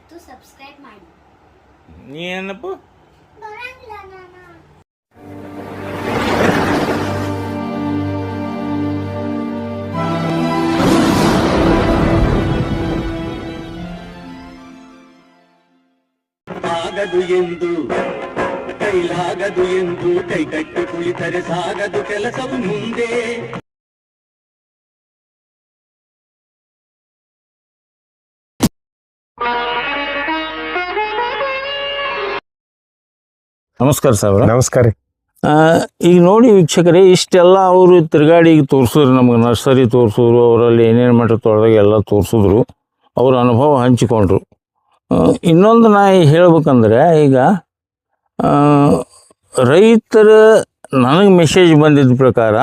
ಮತ್ತು ಸಬ್ಸ್ಕ್ರೈಬ್ ಮಾಡಿ. ನೀ ಏನಪ್ಪ ಬರಂಗಿಲ್ಲ ನಾನು. ಆಗದು ಎಂದು ಕೈಲಾಗದು ಎಂದು ಕೈಕಟ್ಟಿ ಕುಳಿತರೆ ಸಾಗದು ಕೆಲಸವು ಮುಂದೆ. ನಮಸ್ಕಾರ ಸಾಹೇಬ್ರ. ನಮಸ್ಕಾರ. ಈಗ ನೋಡಿ ವೀಕ್ಷಕರೇ, ಇಷ್ಟೆಲ್ಲ ಅವರು ತಿರುಗಾಡಿ ತೋರಿಸಿದ್ರು, ನಮ್ಗೆ ನರ್ಸರಿ ತೋರಿಸಿದ್ರು, ಅವರಲ್ಲಿ ಏನೇನು ಮಟ್ಟ ತೊಳೆದಾಗ ಎಲ್ಲ ತೋರಿಸಿದ್ರು, ಅವ್ರ ಅನುಭವ ಹಂಚಿಕೊಂಡ್ರು. ಇನ್ನೊಂದು ನಾ ಹೇಳ್ಬೇಕಂದ್ರೆ, ಈಗ ರೈತರ ನನಗೆ ಮೆಸೇಜ್ ಬಂದಿದ್ದ ಪ್ರಕಾರ,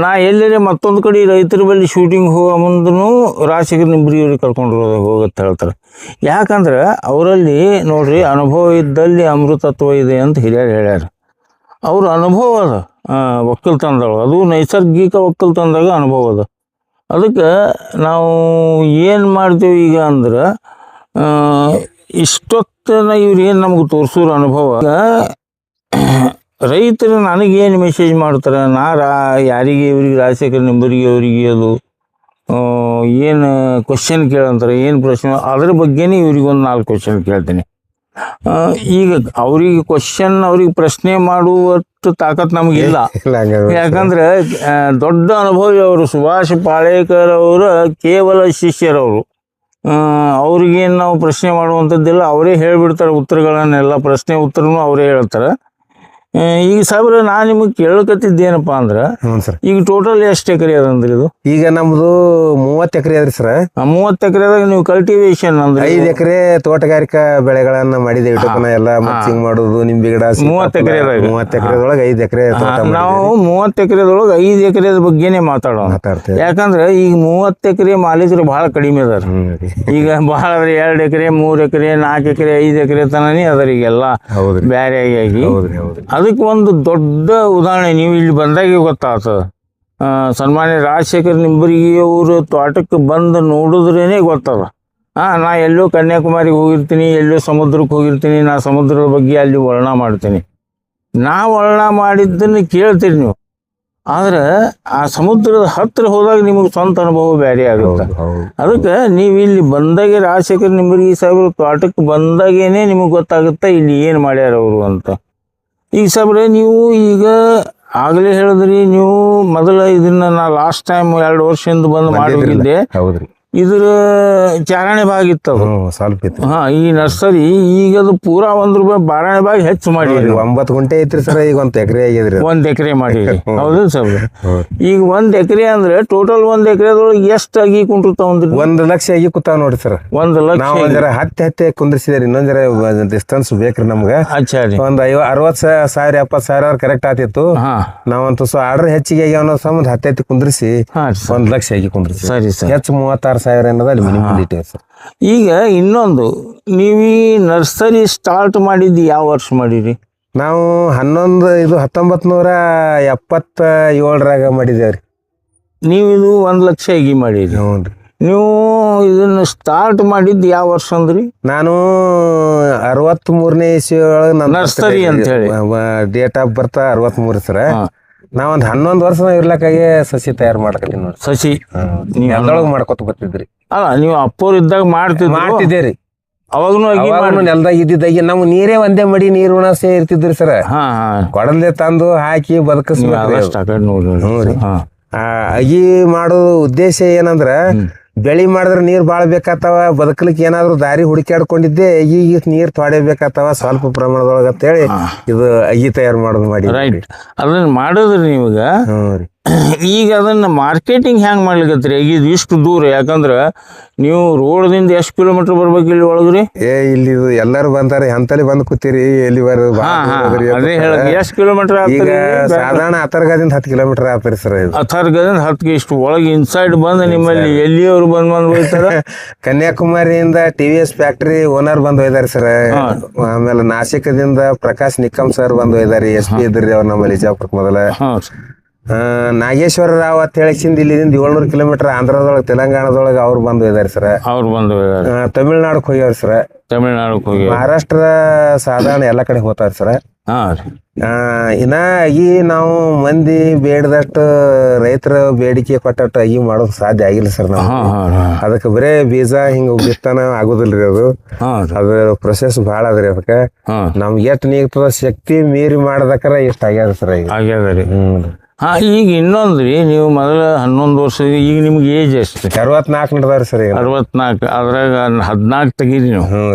ನಾ ಎಲ್ಲೇ ಮತ್ತೊಂದು ಕಡೆ ರೈತರ ಬಳಿ ಶೂಟಿಂಗ್ ಹೋಗೋ ಮುಂದೂ ರಾಜಶೇಖರ್ ನಿಂಬರಿಯವ್ರಿಗೆ ಕರ್ಕೊಂಡು ಹೋಗತ್ತೆ ಹೇಳ್ತಾರೆ. ಯಾಕಂದ್ರೆ ಅವರಲ್ಲಿ ನೋಡ್ರಿ, ಅನುಭವ ಇದ್ದಲ್ಲಿ ಅಮೃತತ್ವ ಇದೆ ಅಂತ ಹಿರಿಯರು ಹೇಳ್ಯಾರ. ಅವ್ರ ಅನುಭವ ಅದ ಒಕ್ಕಲ್ತನದೊಳಗೆ, ಅದು ನೈಸರ್ಗಿಕ ಒಕ್ಕಲ್ತನದಾಗ ಅನುಭವ ಅದ. ಅದಕ್ಕೆ ನಾವು ಏನು ಮಾಡ್ತೀವಿ ಈಗ ಅಂದ್ರೆ, ಇಷ್ಟೊತ್ತನ ಇವ್ರು ಏನು ನಮಗೆ ತೋರಿಸೋರು ಅನುಭವ, ರೈತರು ನನಗೇನು ಮೆಸೇಜ್ ಮಾಡ್ತಾರೆ, ಯಾರಿಗೆ ಇವ್ರಿಗೆ ರಾಜಶೇಖರ್ ನಿಂಬರಿಗೆ ಅವರಿಗೆ ಅದು ಏನು ಕ್ವಶನ್ ಕೇಳಂತಾರೆ, ಏನು ಪ್ರಶ್ನೆ, ಅದ್ರ ಬಗ್ಗೆನೇ ಇವ್ರಿಗೆ ಒಂದು 4 ಕ್ವಶನ್ ಕೇಳ್ತೀನಿ. ಈಗ ಅವ್ರಿಗೆ ಕ್ವಶನ್, ಅವ್ರಿಗೆ ಪ್ರಶ್ನೆ ಮಾಡುವಷ್ಟು ತಾಕತ್ ನಮಗಿಲ್ಲ. ಯಾಕಂದ್ರೆ ದೊಡ್ಡ ಅನುಭವಿ ಅವರು. ಸುಭಾಷ್ ಪಾಳೇಕರ್ ಅವರ ಕೇವಲ ಶಿಷ್ಯರವರು. ಅವ್ರಿಗೇನು ನಾವು ಪ್ರಶ್ನೆ ಮಾಡುವಂಥದ್ದಿಲ್ಲ, ಅವರೇ ಹೇಳಿಬಿಡ್ತಾರೆ ಉತ್ತರಗಳನ್ನೆಲ್ಲ. ಪ್ರಶ್ನೆ ಉತ್ತರನೂ ಅವರೇ ಹೇಳ್ತಾರೆ. ಈಗ ಸಾಹೇಬ್ರ, ನಾನು ನಿಮಗೆ ಕೇಳಕತ್ತಿದ್ದೇನಪ್ಪ ಅಂದ್ರೆ, ಈಗ ಟೋಟಲ್ ಎಷ್ಟು ಎಕರೆ ಅದಂದ್ರಿ ಇದು? ಈಗ ನಮ್ದು 30 ಎಕರೆ ಅದ್ರಿ ಸರ್. 30 ಎಕರೆದಾಗ ನೀವು ಕಲ್ಟಿವೇಶನ್ ಅಂದ್ರೆ 5 ಎಕರೆ ತೋಟಗಾರಿಕಾ ಬೆಳೆಗಳನ್ನ ಮಾಡಿದೇವೆ. ಎಲ್ಲ ಮಚ್ಚಿಂಗ್ ಮಾಡೋದು, ನಿಂಬೆ ಗಿಡ. 30 ಎಕರೆದಾಗ 30 ಎಕರೆದೊಳಗೆ 5 ಎಕರೆ ನಾವು 30 ಎಕರೆದೊಳಗೆ 5 ಎಕರೆ ಬಗ್ಗೆನೇ ಮಾತಾಡ್ತೇವೆ. ಯಾಕಂದ್ರೆ ಈಗ 30 ಎಕರೆ ಮಾಲೀಕರು ಬಹಳ ಕಡಿಮೆ ಅದಾರ. ಈಗ ಬಹಳ 2 ಎಕರೆ 3 ಎಕರೆ 4 ಎಕರೆ 5 ಎಕರೆ ತನನೇ ಅದಾರ ಈಗೆಲ್ಲ ಬೇರೆ ಆಗಿ. ಅದಕ್ಕೆ ಒಂದು ದೊಡ್ಡ ಉದಾಹರಣೆ ನೀವು ಇಲ್ಲಿ ಬಂದಾಗೆ ಗೊತ್ತಾಗ್ತದೆ. ಸನ್ಮಾನ್ಯ ರಾಜಶೇಖರ್ ನಿಂಬರಿಗೆ ಅವರು ತೋಟಕ್ಕೆ ಬಂದು ನೋಡಿದ್ರೇ ಗೊತ್ತದ. ನಾ ಎಲ್ಲೋ ಕನ್ಯಾಕುಮಾರಿಗೆ ಹೋಗಿರ್ತೀನಿ, ಎಲ್ಲೋ ಸಮುದ್ರಕ್ಕೆ ಹೋಗಿರ್ತೀನಿ, ನಾ ಸಮುದ್ರದ ಬಗ್ಗೆ ಅಲ್ಲಿ ವರ್ಣನ ಮಾಡ್ತೀನಿ. ನಾ ವರ್ಣನ ಮಾಡಿದ್ದನ್ನು ಕೇಳ್ತೀರಿ ನೀವು, ಆದ್ರೆ ಆ ಸಮುದ್ರದ ಹತ್ತಿರ ಹೋದಾಗ ನಿಮಗೆ ಸ್ವಂತ ಅನುಭವ ಬೇರೆ ಆಗುತ್ತೆ. ಅದಕ್ಕೆ ನೀವು ಇಲ್ಲಿ ಬಂದಾಗೆ ರಾಜಶೇಖರ್ ನಿಂಬರಿಗೆ ಸಾಹೇಬ್ರು ತೋಟಕ್ಕೆ ಬಂದಾಗೇನೆ ನಿಮಗೆ ಗೊತ್ತಾಗುತ್ತೆ ಇಲ್ಲಿ ಏನು ಮಾಡ್ಯಾರ ಅವರು ಅಂತ. ಈಗ ಸಾಬ್ರೆ, ನೀವು ಈಗ ಆಗಲೇ ಹೇಳಿದ್ರಿ, ನೀವು ಮೊದಲ ಇದನ್ನ ನಾ ಲಾಸ್ಟ್ ಟೈಮ್ 2 ವರ್ಷದಿಂದ ಬಂದು ಮಾಡಿದ್ದೆ. ಇದ್ರ ಚಾರಣೆ ಭಾಗ ಇತ್ತು, ಸ್ವಲ್ಪ ಇತ್ತು. ಈ ನರ್ಸರಿ ಈಗ ಅದು ಪೂರಾ ₹1 ಬಾರಣೆ ಭಾಗ ಹೆಚ್ಚು ಮಾಡಿ 9 ಗುಂಟೆ ಐತ್ರಿ ಸರ್. ಈಗ 1 ಎಕರೆ ಆಗಿದ್ರಿ. 1 ಎಕರೆ ಮಾಡಿರಿ. ಹೌದು ಸರ್. ಈಗ 1 ಎಕರೆ ಅಂದ್ರೆ ಟೋಟಲ್ 1 ಎಕರೆದೊಳಗೆ ಎಷ್ಟು ಅಗಿ ಕುಂಟಿರ್ತಾವಂದ್ರಿ? 1 ಲಕ್ಷ ಅಗಿ ಕೂತಾವ ನೋಡ್ರಿ ಸರ್. 1 ಲಕ್ಷ. ನಾವು ಜರ ಹತ್ತಿ ಕುಂದ್ರಿಸಿದ್ರಿ. ಇನ್ನೊಂದ್ ಜರ ಡಿಸ್ಟೆನ್ಸ್ ಬೇಕ್ರಿ ನಮ್ಗೆ. ಒಂದು 60,000 70,000 ಕರೆಕ್ಟ್ ಆತಿತ್ತು. ನಾವಂತೂ ಆರ್ಡರ್ ಹೆಚ್ಚಿಗೆ ಅನ್ನೋ ಸಂಬಂಧ ಹತ್ತಿ ಕುಂದ್ರಿಸಿ 1 ಲಕ್ಷ ಆಗಿ ಕುಂದ್ರಿಸಿ. ಸರಿ ಸರ್. ಹೆಚ್ಚು 36,000 ಏನದ ಅಲ್ಲಿ ಮಿನಿಮಮ್ ಡೀಟೇಲ್ಸ್. ಈಗ ಇನ್ನೊಂದು, ನೀವು ಈ ನರ್ಸರಿ ಸ್ಟಾರ್ಟ್ ಮಾಡಿದ್ದು ಯಾವ ವರ್ಷ ಮಾಡಿರಿ? ನಾವು 1977 ಮಾಡಿದೇವ್ರಿ. ನೀವು ಇದು 1 ಲಕ್ಷ ಅಗಿ ಮಾಡಿರಿ. ಹ್ಞೂ. ನೀವು ಇದನ್ನ ಸ್ಟಾರ್ಟ್ ಮಾಡಿದ್ದು ಯಾವ ವರ್ಷ ಅಂದ್ರಿ? ನಾನು 63ನೇ ಇಸ್ವಿ ಒಳಗೆ ನರ್ಸರಿ ಅಂತ ಹೇಳಿ ಡೇಟ್ ಆಫ್ ಬರ್ತ್ 63 ಸರ. ನಾವೊಂದು 11 ವರ್ಷ ಇರ್ಲಕ್ಕಾಗಿ ಸಸಿ ತಯಾರು ಮಾಡ್ಕತ್ತೀನಿ ನೋಡಿ. ಸಸಿ ನೆಲದೊಳಗೆ ಮಾಡ್ಕೊತ ಬರ್ತಿದ್ರಿ. ಅಲ್ಲ, ನೀವು ಅಪ್ಪೋರ್ ಇದ್ದಾಗ ಮಾಡ್ತಿದ್ದೇರಿ. ಅವಾಗನು ನೆಲದಾಗ ಇದ್ದಿದ್ದಾಗಿ ನಾವು ನೀರೇ ಒಂದೇ ಮಡಿ ನೀರು ಉಣಸೇ ಇರ್ತಿದ್ರಿ ಸರ. ಕೊಡಲ್ದೆ ತಂದು ಹಾಕಿ ಬದುಕಿಸ್ಬೇಕು. ಅಗಿ ಮಾಡೋದು ಉದ್ದೇಶ ಏನಂದ್ರ, ಬೆಳಿ ಮಾಡಿದ್ರೆ ನೀರ್ ಬಾಳ್ ಬೇಕಾಗ್ತಾವ, ಬದುಕಲಿಕ್ಕೆ ಏನಾದ್ರು ದಾರಿ ಹುಡುಕಾಡ್ಕೊಂಡಿದ್ದೆ. ಈಗ ನೀರ್ ತೊಡಬೇಕಾಗ್ತಾವ ಸ್ವಲ್ಪ ಪ್ರಮಾಣದೊಳಗ ಅಂತೇಳಿ ಇದು ಅಗಿ ತಯಾರು ಮಾಡೋದು ಮಾಡಿ. ರೈಟ್. ಅದನ್ನ ಮಾಡಿದ್ರಿ ನೀವೀಗ. ಈಗ ಅದನ್ನ ಮಾರ್ಕೆಟಿಂಗ್ ಹೆಂಗ್ ಮಾಡ್ಲಿಕತ್ರಿ? ಈಗ ಇಷ್ಟು ದೂರ, ಯಾಕಂದ್ರ ನೀವು ರೋಡ್ದಿಂದ ಎಷ್ಟು ಕಿಲೋಮೀಟರ್ ಬರ್ಬೇಕು ಇಲ್ಲಿ ಒಳಗ್ರಿ? ಇಲ್ಲಿ ಎಲ್ಲಾರು ಬಂತಾರೆ, ಅಂತಲ್ಲಿ ಬಂದ್ ಕೂತೀರಿ. ಎಲ್ಲಿ ಎಷ್ಟು ಕಿಲೋಮೀಟರ್? ಈಗ ಸಾಧಾರಣ ಅಥರ್ಗದಿಂದ 10 ಕಿಲೋಮೀಟರ್ ಆಗ್ತರಿ ಸರ್. ಅಥರ್ಗದಿಂದ 10 ಇಷ್ಟು ಒಳಗೆ ಇನ್ಸೈಡ್ ಬಂದು ನಿಮ್ಮಲ್ಲಿ ಎಲ್ಲಿಯವರು ಬಂದ್ ಹೋಗ್ತಾರ? ಕನ್ಯಾಕುಮಾರಿಯಿಂದ TVS ಫ್ಯಾಕ್ಟರಿ ಓನರ್ ಬಂದ್ ಹೋಯ್ದಾರಿ ಸರ್. ಆಮೇಲೆ ನಾಸಿಕದಿಂದ ಪ್ರಕಾಶ್ ನಿಕ್ಕಮ್ ಸರ್ ಬಂದ್ ಹೋಯ್ದಾರಿ. SP ಇದ್ರಿ ಅವ್ರು ನಮ್ಮಲ್ಲಿ ಜಾಪುರಕ್ಕೆ ಮೊದಲ. ನಾಗೇಶ್ವರ ರಾವ್ ಅಂತ ಹೇಳಿಸಿಂದ ಇಲ್ಲಿಂದ 700 ಕಿಲೋಮೀಟರ್ ಆಂಧ್ರದೊಳಗೆ ತೆಲಂಗಾಣದೊಳಗೆ ಅವ್ರು ಬಂದು ಇದಾರೆ ಸರ್. ಅವ್ರು ಬಂದು ತಮಿಳ್ನಾಡಕ್ಕೆ ಹೋಗ್ಯಾರ ಸರ್. ತಮಿಳ್ನಾಡಕ್ಕೆ ಹೋಗಿ ಮಹಾರಾಷ್ಟ್ರ ಸಾಧಾರಣ ಎಲ್ಲ ಕಡೆ ಹೋಗ್ತಾರ ಸರ್. ಇನ್ನ ಈ ನಾವು ಮಂದಿ ಬೇಡದಷ್ಟು ರೈತರ ಬೇಡಿಕೆ ಕೊಟ್ಟಟ್ಟು ಅಗಿ ಮಾಡೋದು ಸಾಧ್ಯ ಆಗಿಲ್ಲ ಸರ್. ನಾವು ಅದಕ್ಕೆ ಬರೇ ಬೀಜ ಹಿಂಗ ಬಿತ್ತನ ಆಗುದಿಲ್ರಿ. ಅದ್ರ ಪ್ರೊಸೆಸ್ ಭಾಳ ಅದ್ರಿ. ಅದಕ್ಕೆ ನಮ್ಗೆ ಎಷ್ಟ್ ನೀಗ್ತದ ಶಕ್ತಿ ಮೀರಿ ಮಾಡದಕ್ಕಾರ ಇಷ್ಟ ಆಗ್ಯಾದ ಸರ್. ಆಗ್ಯಾದ್ರಿ. ಈಗ ಇನ್ನೊಂದ್ರಿ, ನೀವು ಮೊದಲ 11 ವರ್ಷ, ಈಗ ನಿಮ್ಗೆ ಏಜ್ ಎಷ್ಟು? 64 ನಡ್ದಾವ್ರಿ ಸರ್. 64. ಅದ್ರಾಗ 14 ತೆಗೀರಿ ನೀವು.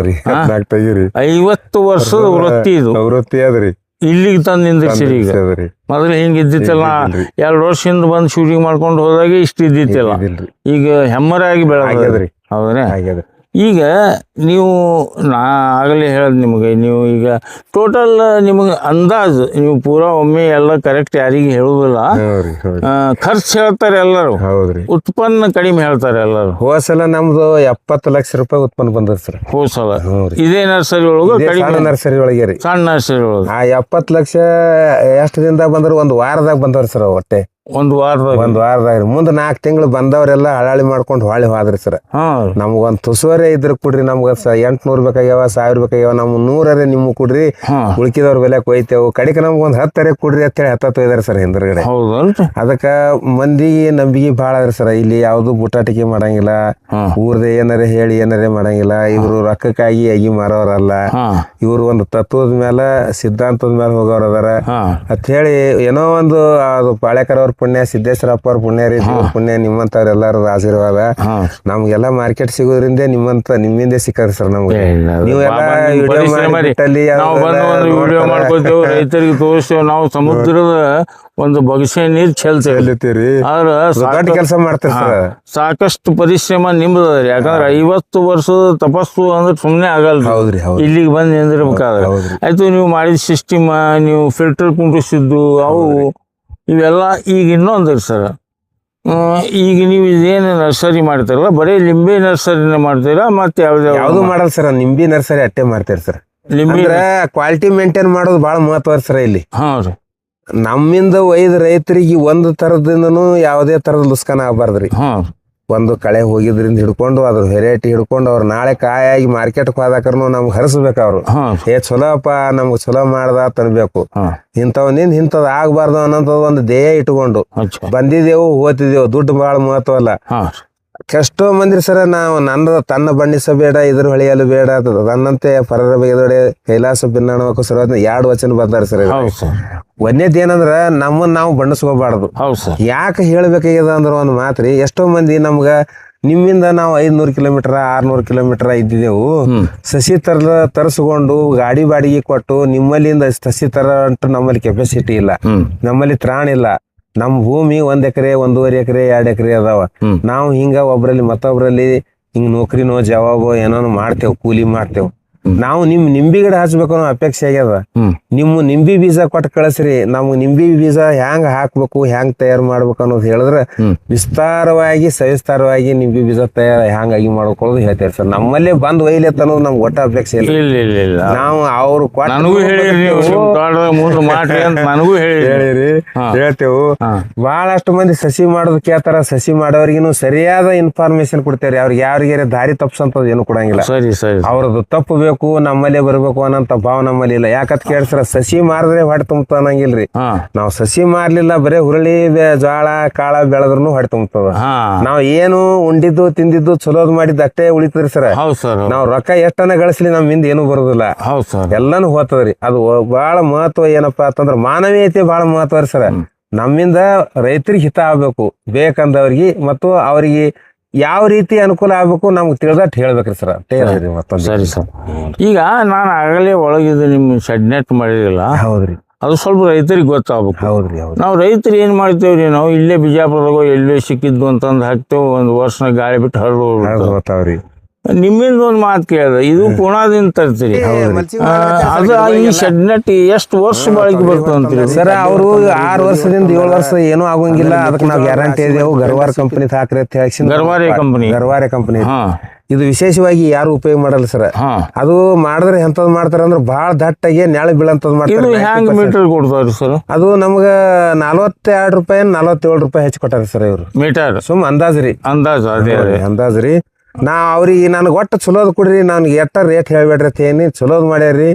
14 ತೆಗೀರಿ. 50 ವರ್ಷದ ವೃತ್ತಿ ಇದು. ವೃತ್ತಿ ಅದ್ರಿ. ಇಲ್ಲಿಗೆ ತಂದು ನಿಂದಿರ್ಸಿರಿ. ಈಗ ಮೊದಲು ಹಿಂಗ ಇದ್ದಿತ್ತಲ್ಲ, 2 ವರ್ಷದಿಂದ ಬಂದು ಶೂಟಿಂಗ್ ಮಾಡ್ಕೊಂಡು ಹೋದಾಗ ಇಷ್ಟು ಇದ್ದಿತ್ತಿಲ್ಲ. ಈಗ ಹೆಮ್ಮರಾಗಿ ಬೆಳೆದ್ರಿ. ಹೌದ್ರಿ. ಈಗ ನೀವು ಆಗಲೇ ಹೇಳದ್ ನಿಮಗೆ, ನೀವು ಈಗ ಟೋಟಲ್ ನಿಮಗೆ ಅಂದಾಜು ನೀವು ಪೂರಾ ಒಮ್ಮೆ ಎಲ್ಲ ಕರೆಕ್ಟ್ ಯಾರಿಗೆ ಹೇಳುದಿಲ್ಲ, ಖರ್ಚು ಹೇಳ್ತಾರೆ ಎಲ್ಲರೂ. ಉತ್ಪನ್ನ ಕಡಿಮೆ ಹೇಳ್ತಾರೆ ಎಲ್ಲರೂ. ಹೋಸಲ ನಮ್ದು 70 ಲಕ್ಷ ರೂಪಾಯಿ ಉತ್ಪನ್ನ ಬಂದದ ಸರ್. ಹೋಸಲ ಇದೇ ನರ್ಸರಿ ಒಳಗೆ, ಸಣ್ಣ ನರ್ಸರಿ ಒಳಗೆ ರೀ. ಸಣ್ಣ ನರ್ಸರಿ ಒಳಗೆ 70 ಲಕ್ಷ ಎಷ್ಟು ದಿನದಾಗ ಬಂದ್ರು? 1 ವಾರದಾಗ ಬಂದವ್ರಿ ಸರ್. ಒಟ್ಟೆ 1 ವಾರದಾಗ ಮುಂದೆ 4 ತಿಂಗಳು ಬಂದವ್ರೆಲ್ಲ ಹಳಾಳಿ ಮಾಡ್ಕೊಂಡು ಹೊಳ್ಳಿ ಹೋದ್ರಿ ಸರ್. ನಮ್ಗೊಂದ್ ತುಸುವರೆ ಇದ್ರ ಕೊಡ್ರಿ, ನಮ್ಗ 800 ಬೇಕಾಗ್ಯಾವ, 1000 ಬೇಕಾಗ್ಯಾವ, ನಮ್ 100 ನಿಮ್ಗೆ ಕೊಡ್ರಿ, ಉಳ್ಕಿದವ್ರ ಬೆಲೆ ಕೊಯ್ತೇವು, ಕಡಿಕೆ ನಮ್ಗೊಂದ್ 10 ಕೊಡ್ರಿ ಅಂತ ಹೇಳಿ ಹತ್ತೊಯ್ದಾರೆ ಸರ್ ಹಿಂದ್ಗಡೆ. ಅದಕ್ಕ ಮಂದಿಗೆ ನಂಬಿಕೆ ಭಾಳ ಅದ್ರಿ ಸರ್. ಇಲ್ಲಿ ಯಾವ್ದು ಬುಟಾಟಿಕೆ ಮಾಡಂಗಿಲ್ಲ, ಊರ್ದ ಏನಾರ ಹೇಳಿ ಏನಾರೇ ಮಾಡಂಗಿಲ್ಲ. ಇವ್ರು ರೊಕ್ಕಕ್ಕಾಗಿ ಅಗಿ ಮಾರೋರಲ್ಲ. ಇವ್ರು ಒಂದು ತತ್ವದ ಮೇಲೆ, ಸಿದ್ಧಾಂತದ ಮೇಲೆ ಹೋಗೋರ್ ಅದಾರ ಅಂತ ಹೇಳಿ. ಏನೋ ಒಂದು ಅದು ಪಾಳ್ಯಕರ್ ಅವ್ರ ಪುಣ್ಯ, ಸಿದ್ದೇಶ್ವರಪ್ಪ ಅವ್ರ ಪುಣ್ಯ ರೀ, ಪುಣ್ಯ, ನಿಮ್ಮಂತವ್ರ ಎಲ್ಲಾರದ ಆಶೀರ್ವಾದ. ನಮ್ಗೆಲ್ಲ ಮಾರ್ಕೆಟ್ ಸಿಗೋದ್ರಿಂದ ನಿಮ್ಮಿಂದ ಸಿಕ್ಕಾರಿ ಸರ್ ನಮ್ಗೆ. ನೀವೆಲ್ಲ ವಿಡಿಯೋ ಮಾಡ್ಕೋತೇವೆ, ರೈತರಿಗೆ ತೋರಿಸ್ತೇವೆ. ನಾವು ಸಮುದ್ರದ ಒಂದು ಬಗಸೆ ನೀರು ಚೆಲ್ತೇವೆ. ಆದ್ರೆ ಕೆಲಸ ಮಾಡ್ತೇವೆ ಸರ್. ಸಾಕಷ್ಟು ಪರಿಶ್ರಮ ನಿಮ್ದು. ಯಾಕಂದ್ರೆ 50 ವರ್ಷದ ತಪಸ್ಸು ಅಂದ್ರೆ ಸುಮ್ನೆ ಆಗಲ್ರಿ. ಇಲ್ಲಿಗೆ ಬಂದು ನಿಂದಿರ್ಬೇಕಾದ್ರೆ ಆಯ್ತು. ನೀವು ಮಾಡಿದ ಸಿಸ್ಟಮ್, ನೀವು ಫಿಲ್ಟರ್ ಕುಂಡಿಸಿದ್ದು, ಅವು ಇವೆಲ್ಲ. ಈಗ ಇನ್ನೊಂದ್ರಿ ಸರ್, ಈಗ ನೀವು ಇದೇನು ನರ್ಸರಿ ಮಾಡ್ತಾರಲ್ಲ, ಬರೀ ಲಿಂಬೆ ನರ್ಸರಿನ ಮಾಡ್ತೀರಾ? ಮತ್ತೆ ಯಾವ್ದು ಮಾಡಲ್ಲ ಸರ್. ನಿಂಬಿ ನರ್ಸರಿ ಅಟ್ಟೆ ಮಾಡ್ತೀರಿ ಸರ್. ಲಿಂಬಿ ಕ್ವಾಲಿಟಿ ಮೇಂಟೈನ್ ಮಾಡೋದು ಬಹಳ ಮಹತ್ವ ಸರ್ ಇಲ್ಲಿ. ನಮ್ಮಿಂದ ಒಯ್ದ ರೈತರಿಗೆ ಒಂದು ತರದಿಂದನೂ ಯಾವುದೇ ತರದ ಲುಸ್ಕಾನ ಆಗಬಾರ್ದ್ರಿ. ಒಂದು ಕಳೆ ಹೋಗಿದ್ರಿಂದ ಹಿಡ್ಕೊಂಡು ಅದ್ರ ವೆರೈಟಿ ಹಿಡ್ಕೊಂಡು ಅವ್ರು ನಾಳೆ ಕಾಯಾಗಿ ಮಾರ್ಕೆಟ್ಗೆ ಹೋದಾಕರ್ನು ನಮ್ಗೆ ಹರಿಸ್ಬೇಕು. ಅವ್ರು ಚಲೋಪ್ಪ, ನಮ್ಗೆ ಚಲೋ ಮಾಡ್ದ ತನ್ಬೇಕು. ಇಂಥವ್ನಿಂದ ಇಂಥದ್ ಆಗ್ಬಾರ್ದು ಅನ್ನೋಂಥದ್ದು ಒಂದು ಧ್ಯೇಯ ಇಟ್ಕೊಂಡು ಬಂದಿದ್ದೇವು, ಓದ್ತಿದ್ದೇವು. ದುಡ್ಡು ಬಹಳ ಮಹತ್ವ ಅಲ್ಲ. ಎಷ್ಟೋ ಮಂದಿ ಸರ ನಾವು ತನ್ನ ಬಣ್ಣಿಸಬೇಡ, ಇದ್ರ ಹೊಳೆಯಲು ಬೇಡ, ತನ್ನಂತೆ ಪರರ ಬಗೆದೊಡೆ ಕೈಲಾಸ ಭಿನ್ನಾಣವಕ್ಕೂ ಸರ್ 2 ವಚನ ಬಂದಾರ ಸರ್. ಒಂದೇದೇನಂದ್ರ ನಮ್ಮನ್ನ ನಾವು ಬಣ್ಣಿಸ್ಕೋಬಾರ್ದು. ಯಾಕೆ ಹೇಳ್ಬೇಕಾಗ್ಯದ ಅಂದ್ರ ಒಂದು ಮಾತ್ರಿ, ಎಷ್ಟೋ ಮಂದಿ ನಮ್ಗ ನಿಮ್ಮಿಂದ ನಾವು 500 ಕಿಲೋಮೀಟರ್ 600 ಕಿಲೋಮೀಟರ್ ಇದ್ದಿದ್ದೆವು. ಸಸಿ ತರಿಸ್ಕೊಂಡು ಗಾಡಿ ಬಾಡಿಗೆ ಕೊಟ್ಟು ನಿಮ್ಮಲ್ಲಿಂದ ಸಸಿ ತರ ನಮ್ಮಲ್ಲಿ ಕೆಪಾಸಿಟಿ ಇಲ್ಲ, ನಮ್ಮಲ್ಲಿ ತ್ರಾಣ ಇಲ್ಲ. ನಮ್ ಭೂಮಿ 1 ಎಕರೆ 1.5 ಎಕರೆ 2 ಎಕರೆ ಅದಾವ. ನಾವು ಹಿಂಗ ಒಬ್ರಲ್ಲಿ ಮತ್ತೊಬ್ರಲ್ಲಿ ಹಿಂಗ್ ನೌಕರಿನೋ ಜವಾಬೋ ಏನೋ ಮಾಡ್ತೇವ್, ಕೂಲಿ ಮಾಡ್ತೇವ್. ನಾವು ನಿಂಬಿ ಗಿಡ ಹಚ್ಬೇಕು ಅನ್ನೋ ಅಪೇಕ್ಷೆ ಆಗ್ಯದ. ನಿಂಬಿ ಬೀಜ ಕೊಟ್ಟು ಕಳಿಸ್ರಿ, ನಮ್ಗೆ ನಿಂಬಿ ಬೀಜ ಹ್ಯಾಂಗ ಹಾಕ್ಬೇಕು, ಹ್ಯಾಂಗ್ ತಯಾರು ಮಾಡ್ಬೇಕು ಅನ್ನೋದು ಹೇಳಿದ್ರೆ ವಿಸ್ತಾರವಾಗಿ ಸವಿಸ್ತಾರವಾಗಿ ನಿಂಬಿ ಬೀಜ ಹ್ಯಾಂಗಾಗಿ ಮಾಡ್ಕೊಳ್ಳೋದು ಹೇಳ್ತೇವೆ ಸರ್. ನಮ್ಮಲ್ಲೇ ಬಂದ್ ಒಯ್ಲೆತ್ತ ಅನ್ನೋದು ನಮ್ಗೆ ಒಟ್ಟ ಅಪೇಕ್ಷೆ ಇಲ್ಲ. ನಾವು ಅವ್ರು ಹೇಳಿರಿ ಹೇಳ್ತೇವು. ಬಹಳಷ್ಟು ಮಂದಿ ಸಸಿ ಮಾಡೋದು ಕೇಳ್ತಾರ. ಸಸಿ ಮಾಡೋರಿಗೂ ಸರಿಯಾದ ಇನ್ಫಾರ್ಮೇಶನ್ ಕೊಡ್ತೇವ್ರಿ. ಅವ್ರಿಗೆ ಯಾರಿಗಾರ ದಾರಿ ತಪ್ಸಂತದ್ ಏನು ಕೊಡಂಗಿಲ್ಲ. ಅವ್ರದ್ದು ತಪ್ಪು ಬೇಕು, ನಮ್ಮಲ್ಲೇ ಬರ್ಬೇಕು ಅನ್ನಂತ ಭಾವ ನಮ್ಮಲ್ಲಿ ಇಲ್ಲ. ಯಾಕತ್ ಕೇಳ್ಸ್ರ, ಸಸಿ ಮಾರಿದ್ರೆ ಹೊಟ್ಟೆ ತುಂಬತ ಅನ್ನಂಗಿಲ್ರಿ. ನಾವ್ ಸಸಿ ಮಾರ್ಲಿಲ್ಲ, ಬರೇ ಹುರುಳಿ ಜೋಳ ಕಾಳ ಬೆಳೆದ್ರು ಹೊಟ್ಟೆ ತುಂಬತದ. ನಾವ್ ಏನು ಉಂಡಿದ್ದು ತಿಂದಿದ್ದು ಚಲೋದ್ ಮಾಡಿದ್ದು ಅಷ್ಟೇ ಉಳಿತದ್ರಿ ಸರ್. ನಾವ್ ರೊಕ್ಕ ಎಷ್ಟನ್ನ ಗಳಿಸ್ಲಿ ನಮ್ಮಿಂದ ಏನು ಬರುದಿಲ್ಲ, ಎಲ್ಲಾನು ಹೋಗ್ತದ್ರಿ. ಅದು ಬಹಳ ಮಹತ್ವ ಏನಪ್ಪಾ ಅಂತಂದ್ರ ಮಾನವೀಯತೆ ಬಹಳ ಮಹತ್ವ ರೀ ಸರ್. ನಮ್ಮಿಂದ ರೈತರಿಗೆ ಹಿತ ಆಗ್ಬೇಕು ಬೇಕಂದವ್ರಿಗೆ, ಮತ್ತು ಅವ್ರಿಗೆ ಯಾವ ರೀತಿ ಅನುಕೂಲ ಆಗ್ಬೇಕು ನಮ್ಗೆ ತಿಳಿದಟ್ಟು ಹೇಳ್ಬೇಕ್ರಿ ಸರ್. ಮತ್ತೊಂದು ಸರಿ ಸರ್. ಈಗ ನಾನು ಆಗಲೇ ಒಳಗಿದ್ದು ನಿಮ್ಮ ಶೆಡ್ನೆಟ್ ಮಾಡಿರಲಿಲ್ಲ. ಹೌದ್ರಿ. ಅದು ಸ್ವಲ್ಪ ರೈತರಿಗೆ ಗೊತ್ತಾಗ್ಬೇಕು. ಹೌದ್ರಿ. ನಾವು ರೈತರು ಏನ್ ಮಾಡ್ತೇವ್ರಿ, ನಾವು ಇಲ್ಲೇ ಬಿಜಾಪುರದಾಗ ಎಲ್ಲೇ ಸಿಕ್ಕಿದ್ದು ಅಂತಂದು ಹಾಕ್ತೇವೆ. 1 ವರ್ಷನ ಗಾಳಿ ಬಿಟ್ಟು ಹರಿದೋಗ್ರಿ. ನಿಮ್ಮಿಂದ ಒಂದು ಮಾತು ಕೇಳಿದ, ಇದು ಪುಣಾದಿಂದ ತರ್ತೀರಿ. ಅದು ಈ ಶೆಡ್ನೆಟ್ ಎಷ್ಟು ವರ್ಷ ಬಾಳಿಕೆ ಬರ್ತದಂತೀರಿ ಸರ್? ಅವರು 6 ವರ್ಷದಿಂದ 7 ವರ್ಷ ಏನೂ ಆಗೋಂಗಿಲ್ಲ. ಅದಕ್ಕೆ ನಾವು ಗ್ಯಾರಂಟಿ ಇದೇವು. ಗರ್ವಾರ ಕಂಪನಿ ಹಾಕ್ರಿ ಅಂತ ಹೇಳಿ. ಗರ್ವಾರೆ ಕಂಪನಿ. ಇದು ವಿಶೇಷವಾಗಿ ಯಾರು ಉಪಯೋಗ ಮಾಡಲ್ಲ ಸರ್. ಅದು ಮಾಡಿದ್ರೆ ಎಂತದ್ ಮಾಡ್ತಾರ ಅಂದ್ರೆ ಬಹಳ ದಟ್ಟಾಗಿ ನೆಳ ಬೀಳಂತದ್ ಮಾಡ್ತಾರೆ. ಹ್ಯಾಂಗ್ ಮೀಟರ್ ಕೊಡ್ತಾವ್ರಿ ಸರ್? ಅದು ನಮ್ಗ 42 ರೂಪಾಯಿ 47 ರೂಪಾಯಿ ಹೆಚ್ಚು ಕೊಟ್ಟಾರ ಸರ್ ಇವ್ರು ಮೀಟರ್. ಸುಮ್ ಅಂದಾಜ್ರಿ. ಅಂದಾಜ್ರಿ. ನಾ ಅವ್ರಿಗೆ ನನಗೆ ಒಟ್ಟು ಚಲೋದ್ ಕೊಡ್ರಿ, ನನ್ಗೆ ಎಟ್ಟ ರೇಟ್ ಹೇಳ್ಬೇಡ್ರಿ ಅಂತ ಏನಿ ಚಲೋದ್ ಮಾಡ್ಯಾರಿ.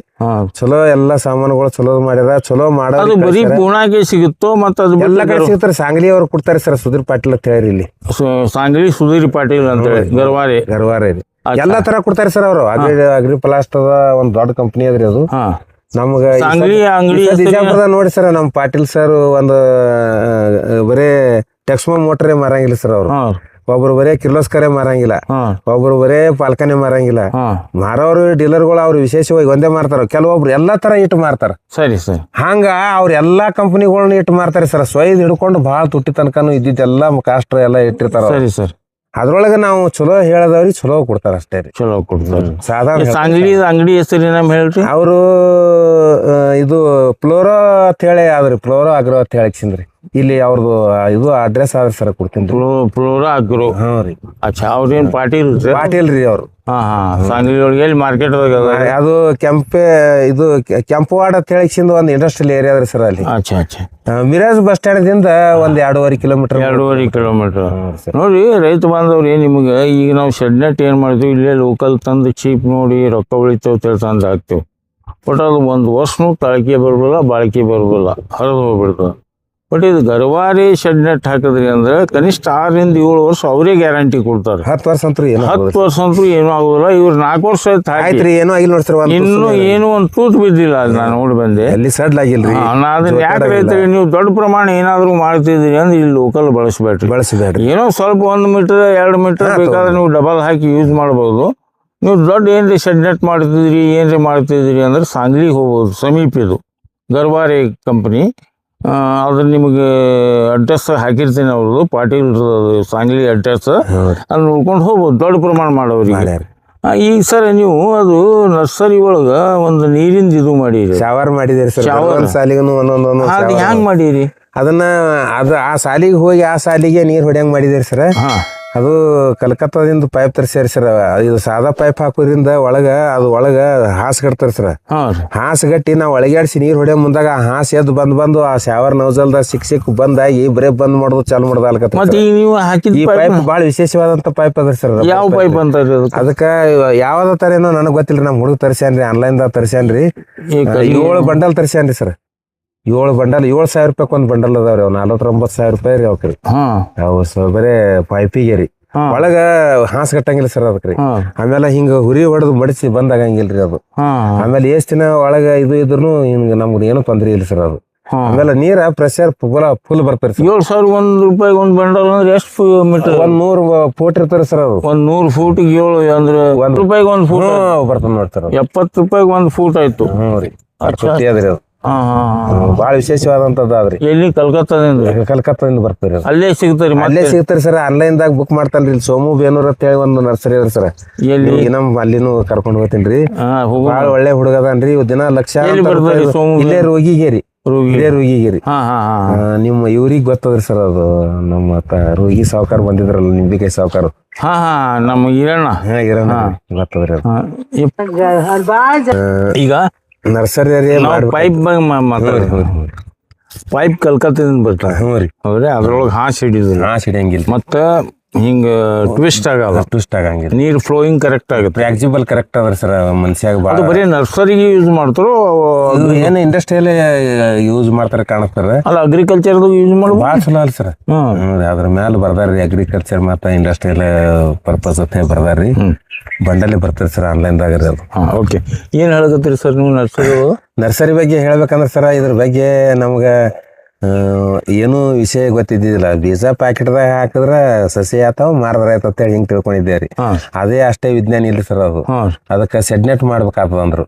ಚಲೋ ಎಲ್ಲಾ ಸಾಮಾನುಗಳು ಚಲೋದ್ ಮಾಡ್ಯಾರ. ಚಲೋ ಮಾಡೋದು ಬರೀ ಪೂನಾಗೆ ಸಿಗುತ್ತೋ ಮತ್ತ ಎಲ್ಲ ಕಡೆ ಸಿಗುತ್ತಾರೆ. ಸಾಂಗ್ಲಿ ಅವ್ರು ಕೊಡ್ತಾರೆ ಸರ್, ಸುಧೀರ್ ಪಾಟೀಲ್ ಅಂತ ಹೇಳಿ ಇಲ್ಲಿ. ಸಾಂಗ್ಲಿ ಸುಧೀರ್ ಪಾಟೀಲ್ ಅಂತ ಹೇಳಿ ಗರ್ವಾರೆ ರೀ. ಎಲ್ಲಾ ತರ ಕೊಡ್ತಾರೆ ಸರ್ ಅವರು. ಅಗ್ರಿ ಪ್ಲಾಸ್ಟ್ ಅದ ಒಂದ್ ದೊಡ್ಡ ಕಂಪನಿ ಅದ್ರಿ ಅದು. ನಮ್ಗ ಬಿಜಾಪುರದಾಗ ನೋಡಿ ಸರ್, ನಮ್ ಪಾಟೀಲ್ ಸರ್ ಒಂದು ಬರೇ ಟೆಕ್ಸ್ಮೋ ಮೋಟರೇ ಮಾರಂಗಿಲ್ಲ ಸರ್ ಅವ್ರು. ಒಬ್ರು ಬರೇ ಕಿರ್ಲೋಸ್ಕರೇ ಮಾರಂಗಿಲ್ಲ, ಒಬ್ರು ಬರೇ ಪಾಲ್ಕನೆ ಮಾರಂಗಿಲ್ಲ. ಮಾರೋರು ಡೀಲರ್ಗಳು ಅವ್ರು ವಿಶೇಷವಾಗಿ ಒಂದೇ ಮಾರ್ತಾರ, ಕೆಲವೊಬ್ರು ಎಲ್ಲಾ ತರ ಇಟ್ಟು ಮಾರ್ತಾರ. ಸರಿ ಸರ್. ಹಂಗ ಅವ್ರ ಎಲ್ಲಾ ಕಂಪನಿಗಳನ್ನ ಇಟ್ಟು ಮಾರ್ತಾರೆ ಸರ್. ಸ್ವೈದ್ ಹಿಡ್ಕೊಂಡು ಬಹಳ ತುಟ್ಟಿ ತನಕನು ಇದ್ದಿದ್ದೆಲ್ಲ ಕಾಸ್ಟ್ ಎಲ್ಲ ಇಟ್ಟಿರ್ತಾರ. ಸರಿ ಸರ್. ಅದ್ರೊಳಗೆ ನಾವು ಚಲೋ ಹೇಳದವ್ರಿಗೆ ಚಲೋ ಕೊಡ್ತಾರ ಅಷ್ಟೇ ರೀ. ಚಲೋ ಕೊಡ್ತಾರೆ. ಸಾಧಾರಣ ಸಾಂಗ್ಲಿ ಅಂಗಡಿ ಹೆಸರು ನಮ್ ಹೇಳ್ರಿ. ಅವರು ಇದು ಫ್ಲೋರೋ ಅಂತ ಹೇಳಿ ಆದ್ರಿ, ಫ್ಲೋರೋ ಆಗ್ರೋ ಅಂತ ಹೇಳಿಕ್ಸಿನ್ರಿ. ಇಲ್ಲಿ ಅವ್ರದ್ದು ಇದು ಅಡ್ರೆಸ್ ಆದ್ರೆ ಸರ್ ಕೊಡ್ತೀನಿ. Flora agro. ರೀ. ಅಚ್ಚಾ, ಅವ್ರೇನ್ ಪಾಟೀಲ್ ರೀ ಅವ್ರು. ಸಾಂಗ್ಲಿ ಒಳಗೆ ಎಲ್ಲಿ ಮಾರ್ಕೆಟ್ ಅದು ಇದು ಕೆಂಪವಾಡ ಅಂತ ಹೇಳಿಕ್ಸಿಂದ ಒಂದು ಇಂಡಸ್ಟ್ರಿಯಲ್ ಏರಿಯಾ ಅದ್ರಿ ಸರ್ ಅಲ್ಲಿ. ಮಿರಾಜ್ ಬಸ್ ಸ್ಟ್ಯಾಂಡ್ ದಿಂದ ಒಂದ್ 2.5 ಕಿಲೋಮೀಟರ್. 2.5 ಕಿಲೋಮೀಟರ್. ನೋಡಿ ರೈತ ಬಾಂಧವ್ರಿ, ನಿಮ್ಗೆ ಈಗ ನಾವು ಶೆಡ್ ನೆಟ್ ಏನ್ ಮಾಡ್ತೀವಿ, ಇಲ್ಲೇ ಲೋಕಲ್ ತಂದು ಚೀಪ್ ನೋಡಿ ರೊಕ್ಕ ಉಳಿತೇವೆ ತಂದು ಹಾಕ್ತೇವೆ. ಬಟ್ ಅದು ಒಂದು ವರ್ಷನೂ ತಾಳಿಕೆ ಬರ್ಬೋಲ್ಲ, ಬಾಳಿಕೆ ಬರ್ಬೋಲ್ಲ, ಹರಿದು ಹೋಗ್ಬಿಡ್ತದೆ. ಬಟ್ ಇದು ಗರ್ವಾರಿ ಶೆಡ್ ನೆಟ್ ಹಾಕಿದ್ರಿ ಅಂದ್ರೆ ಕನಿಷ್ಠ 6 ರಿಂದ 7 ವರ್ಷ ಅವರೇ ಗ್ಯಾರಂಟಿ ಕೊಡ್ತಾರೆ. 10 ವರ್ಷ ಅಂತೂ 10 ವರ್ಷ ಅಂತೂ ಏನೂ ಆಗೋದಿಲ್ಲ. ಇವ್ರು 4 ವರ್ಷ ಆಯ್ತು ಏನೋ ಆಗಿಲ್ಲ ನೋಡ್ತಾರೆ. ಇನ್ನು ಏನು ಒಂದು ತೂತು ಬಿದ್ದಿಲ್ಲ. ಅದು ನಾನು ನೋಡಿ ಬಂದೆ, ಅಲ್ಲಿ ಸಡ್ಲಾಗಿಲ್ರಿ. ಅದನ್ನ ಯಾಕೆ ರೈತರಿ ನೀವು ದೊಡ್ಡ ಪ್ರಮಾಣ ಏನಾದ್ರು ಮಾಡ್ತಿದ್ರಿ ಅಂದ್ರೆ ಇಲ್ಲಿ ಲೋಕಲ್ ಬಳಸಬೇಡ್ರಿ. ಏನೋ ಸ್ವಲ್ಪ 1 ಮೀಟರ್ 2 ಮೀಟರ್ ಬೇಕಾದ್ರೆ ನೀವು ಡಬಲ್ ಹಾಕಿ ಯೂಸ್ ಮಾಡ್ಬೋದು. ನೀವು ದೊಡ್ಡ ಏನ್ರಿ ಶೆಡ್ ನೆಟ್ ಮಾಡ್ತಿದ್ರಿ ಏನ್ರಿ ಮಾಡ್ತಿದ್ರಿ ಅಂದ್ರೆ ಸಾಂಗ್ಲಿಗೆ ಹೋಗ್ಬೋದು, ಸಮೀಪ ಇದು ಗರ್ವಾರಿ ಕಂಪ್ನಿ. ಅದ್ರ ನಿಮಗೆ ಅಡ್ರೆಸ್ ಹಾಕಿರ್ತೀನಿ ಅವ್ರದ್ದು, ಪಾಟೀಲ್ ಸಾಂಗ್ಲಿ ಅಡ್ರೆಸ್. ಅದು ನೋಡ್ಕೊಂಡು ಹೋಗ್ಬೋದು ದೊಡ್ಡ ಪ್ರಮಾಣ ಮಾಡೋರಿಗೆ. ಈಗ ಸರ್ ನೀವು ಅದು ನರ್ಸರಿ ಒಳಗ ಒಂದು ನೀರಿಂದ ಇದು ಮಾಡಿರಿ, ಶಾವರ್ ಮಾಡಿದಿರಿ ಸರ್. ಸಾಲಿಗೂ ಒಂದೊಂದು ಅದು ಹ್ಯಾಂಗ್ ಮಾಡಿರಿ? ಅದನ್ನ ಆ ಸಾಲಿಗೆ ಹೋಗಿ ಆ ಸಾಲಿಗೆ ನೀರ್ ಹೊಡ್ಯಂಗ್ ಮಾಡಿದಿರಿ ಸರ್. ಅದು ಕಲ್ಕತ್ತಾದಿಂದ ಪೈಪ್ ತರಿಸ್ಯಾರ ಸರ್. ಇದು ಸಾದಾ ಪೈಪ್ ಹಾಕೋದ್ರಿಂದ ಒಳಗ ಹಾಸ್ ಕಟ್ತಾರ ಸರ್. ಹಾಸ್ ಗಟ್ಟಿ ನಾವು ಒಳಗಾಡಿಸಿ ನೀರ್ ಹೊಡ್ಯೋ ಮುಂದಾಗ ಹಾಸ್ ಎದ್ದು ಬಂದು ಆ ಶಾವರ್ ನೌಜಲ್ದ ಸಿಕ್ ಬಂದಾಗಿ ಬರೇ ಬಂದ್ ಮಾಡೋದು ಚಾಲು ಮಾಡೋದು ಅಲ್ಕತ್ತ. ಈ ಪೈಪ್ ಬಹಳ ವಿಶೇಷವಾದಂತ ಪೈಪ್ ಅದ ಸರ್. ಯಾವ ಪೈಪ್ ಅಂತ? ಅದಕ್ಕ ಯಾವ್ದ ತರ ಏನೋ ನನಗ್ ಗೊತ್ತಿಲ್ರಿ. ನಮ್ ಹುಡುಗ ತರ್ಸ್ಯಾನ್ರಿ, ಆನ್ಲೈನ್ ದಾಗ ತರ್ಸ್ಯಾನ್ರಿ. 7 ಬಂಡಲ್ ತರ್ಸ್ಯಾನ್ರಿ ಸರ್. 7 ಬಂಡಲ್ 7,000 ರೂಪಾಯಿ ಒಂದ್ ಬಂಡಲ್ ಅದಾವ್ರಿ. ಅವ್ 49,000 ರೂಪಾಯಿ ರೀ ಅವಕ್ರಿ. ಅವು ಬರೇ ಪೈಪಿಗೆ ರೀ. ಒಳಗ ಹಾಸ್ ಕಟ್ಟಂಗಿಲ್ಲ ಸರ್ ಅದಕ್ರಿ. ಆಮೇಲೆ ಹಿಂಗ ಹುರಿ ಹೊಡೆದು ಮಡಿಸಿ ಬಂದಾಗಂಗಿಲ್ರಿ ಅದು. ಆಮೇಲೆ ಎಷ್ಟ್ ದಿನ ಒಳಗ ಇದು ಇದ್ರು ಹಿಂಗ ನಮ್ಗೆ ಏನೂ ತೊಂದ್ರೆ ಇಲ್ಲ ಸರ್ ಅದು. ಆಮೇಲೆ ನೀರ ಪ್ರೆಷರ್ ಫುಲ್ ಬರ್ತಾರ. 7,000 ರೂಪಾಯಿ ಒಂದ್ ಬಂಡಲ್ ಅಂದ್ರೆ ಎಷ್ಟು ಮೀಟರ್? 100 ಫೂಟ್ ಇರ್ತಾರ ಸರ್ ಅದು. 100 ಫೂಟಿಗೆ 7 ಅಂದ್ರೆ ₹1 ಒಂದ್ ಫೂಟ್ ಬರ್ತದ ನೋಡ್ತಾರ. ₹70 ಒಂದ್ ಫೂಟ್ ಆಯ್ತು. ರೀ ಅದ್ರಿ ಅದು ಬಹಳ ವಿಶೇಷವಾದಂತದ್ದು ಆದ್ರಿ. ಎಲ್ಲಿ? ಕಲ್ಕತ್ತಾದಿಂದ ಬರ್ತಾರೆ. ಅಲ್ಲೇ ಸಿಗ್ತಾರಿ? ಅಲ್ಲೇ ಸಿಗ್ತಾರಿ ಸರ್. ಆನ್ಲೈನ್ ದಾಗ ಬುಕ್ ಮಾಡ್ತಾನ್ರಿ. ಇಲ್ಲಿ ಸೋಮು ಬೇನೂರ್ ಅಂತ ಹೇಳಿ ಒಂದು ನರ್ಸರಿ ಅದ್ರಿ ಸರ್. ನಮ್ ಅಲ್ಲಿನೂ ಕರ್ಕೊಂಡ್ ಹೋಗ್ತೀನ್ರಿ. ಬಹಳ ಒಳ್ಳೆ ಹುಡುಗ ಅದನ್ರಿ. ದಿನ ಲಕ್ಷ ಇಲ್ಲೇ ರೋಗಿಗೇರಿ. ನಿಮ್ಮ ಇವ್ರಿಗೆ ಗೊತ್ತದ್ರಿ ಸರ್ ಅದು. ನಮ್ಮ ರೋಗಿ ಸಾವುಕಾರ ಬಂದಿದ್ರಲ್ಲ, ನಿಂಬಿಕಾಯಿ ಸಾವುಕಾರ. ನಮ್ಮ ಈರಣ್ಣ ಗೊತ್ತದ್ರಿ. ಈಗ ನರ್ಸರಿ ಪೈಪ್ ಪೈಪ್ ಕಲ್ಕತ್ತದಿಂದ ಬರ್ತಾರೆ. ಹೌದ್ರಿ. ಅದ್ರೊಳಗೆ ಹಾಸ್ ಹಿಡಿಯಂಗಿಲ್ಲ, ಮತ್ತ ಹಿಂಗ ಟ್ವಿಸ್ಟ್ ಆಗಂಗಿಲ್ಲ. ನೀರ್ ಫ್ಲೋಯಿಂಗ್ ಕರೆಕ್ಟ್ ಆಗುತ್ತೆ, ಫ್ಲೆಕ್ಸಿಬಲ್ ಕರೆಕ್ಟ್ ಅದ್ರ ಸರ್. ಮನುಷ್ಯಾಗ ಬರೀ ನರ್ಸರಿಗೆ ಯೂಸ್ ಮಾಡ್ತಾರೋ ಏನು ಇಂಡಸ್ಟ್ರಿಯಲ್ ಯೂಸ್ ಮಾಡ್ತಾರ ಕಾಣಿಸ್ತಾರ? ಅಲ್ಲ, ಅಗ್ರಿಕಲ್ಚರ್ ಯೂಸ್ ಮಾಡೋದು ಭಾಳ ಚಲೋ ಅಲ್ಲ ಸರ್. ಅದ್ರ ಮ್ಯಾಲ ಬರ್ದಾರ್ರಿ ಅಗ್ರಿಕಲ್ಚರ್ ಮತ್ತ ಇಂಡಸ್ಟ್ರಿಯಲ್ ಪರ್ಪಸ್ ಅಂತ ಬರ್ದಾರ್ರಿ. ಬಂಡಲ್ಲಿ ಬರ್ತೀರಿ ಸರ್ ಆನ್ಲೈನ್ ದಾಗ ಅದು. ಓಕೆ. ಏನ್ ಹೇಳಕತ್ತೀರಿ ಸರ್ ನೀವು ನರ್ಸರಿ ಬಗ್ಗೆ ಹೇಳ್ಬೇಕಂದ್ರೆ ಸರ ಇದ್ರ ಬಗ್ಗೆ ನಮ್ಗ ಏನು ವಿಷಯ ಗೊತ್ತಿದ್ದಿಲ್ಲ. ಬೀಜ ಪ್ಯಾಕೆಟ್ದಾಗ ಹಾಕಿದ್ರ ಸಸಿ ಆತಾವ, ಮಾರದ್ರ ಆಯ್ತಂತ ಹೇಳಿ ಹಿಂಗ್ ತಿಳ್ಕೊಂಡಿದ್ದೇವ್ರಿ. ಅದೇ ಅಷ್ಟೇ ವಿಜ್ಞಾನ ಇಲ್ರಿ ಸರ್ ಅದು. ಅದಕ್ಕ ಸೆಡ್ ನೆಟ್ ಮಾಡ್ಬೇಕಾಗ್ತದ ಅಂದ್ರು.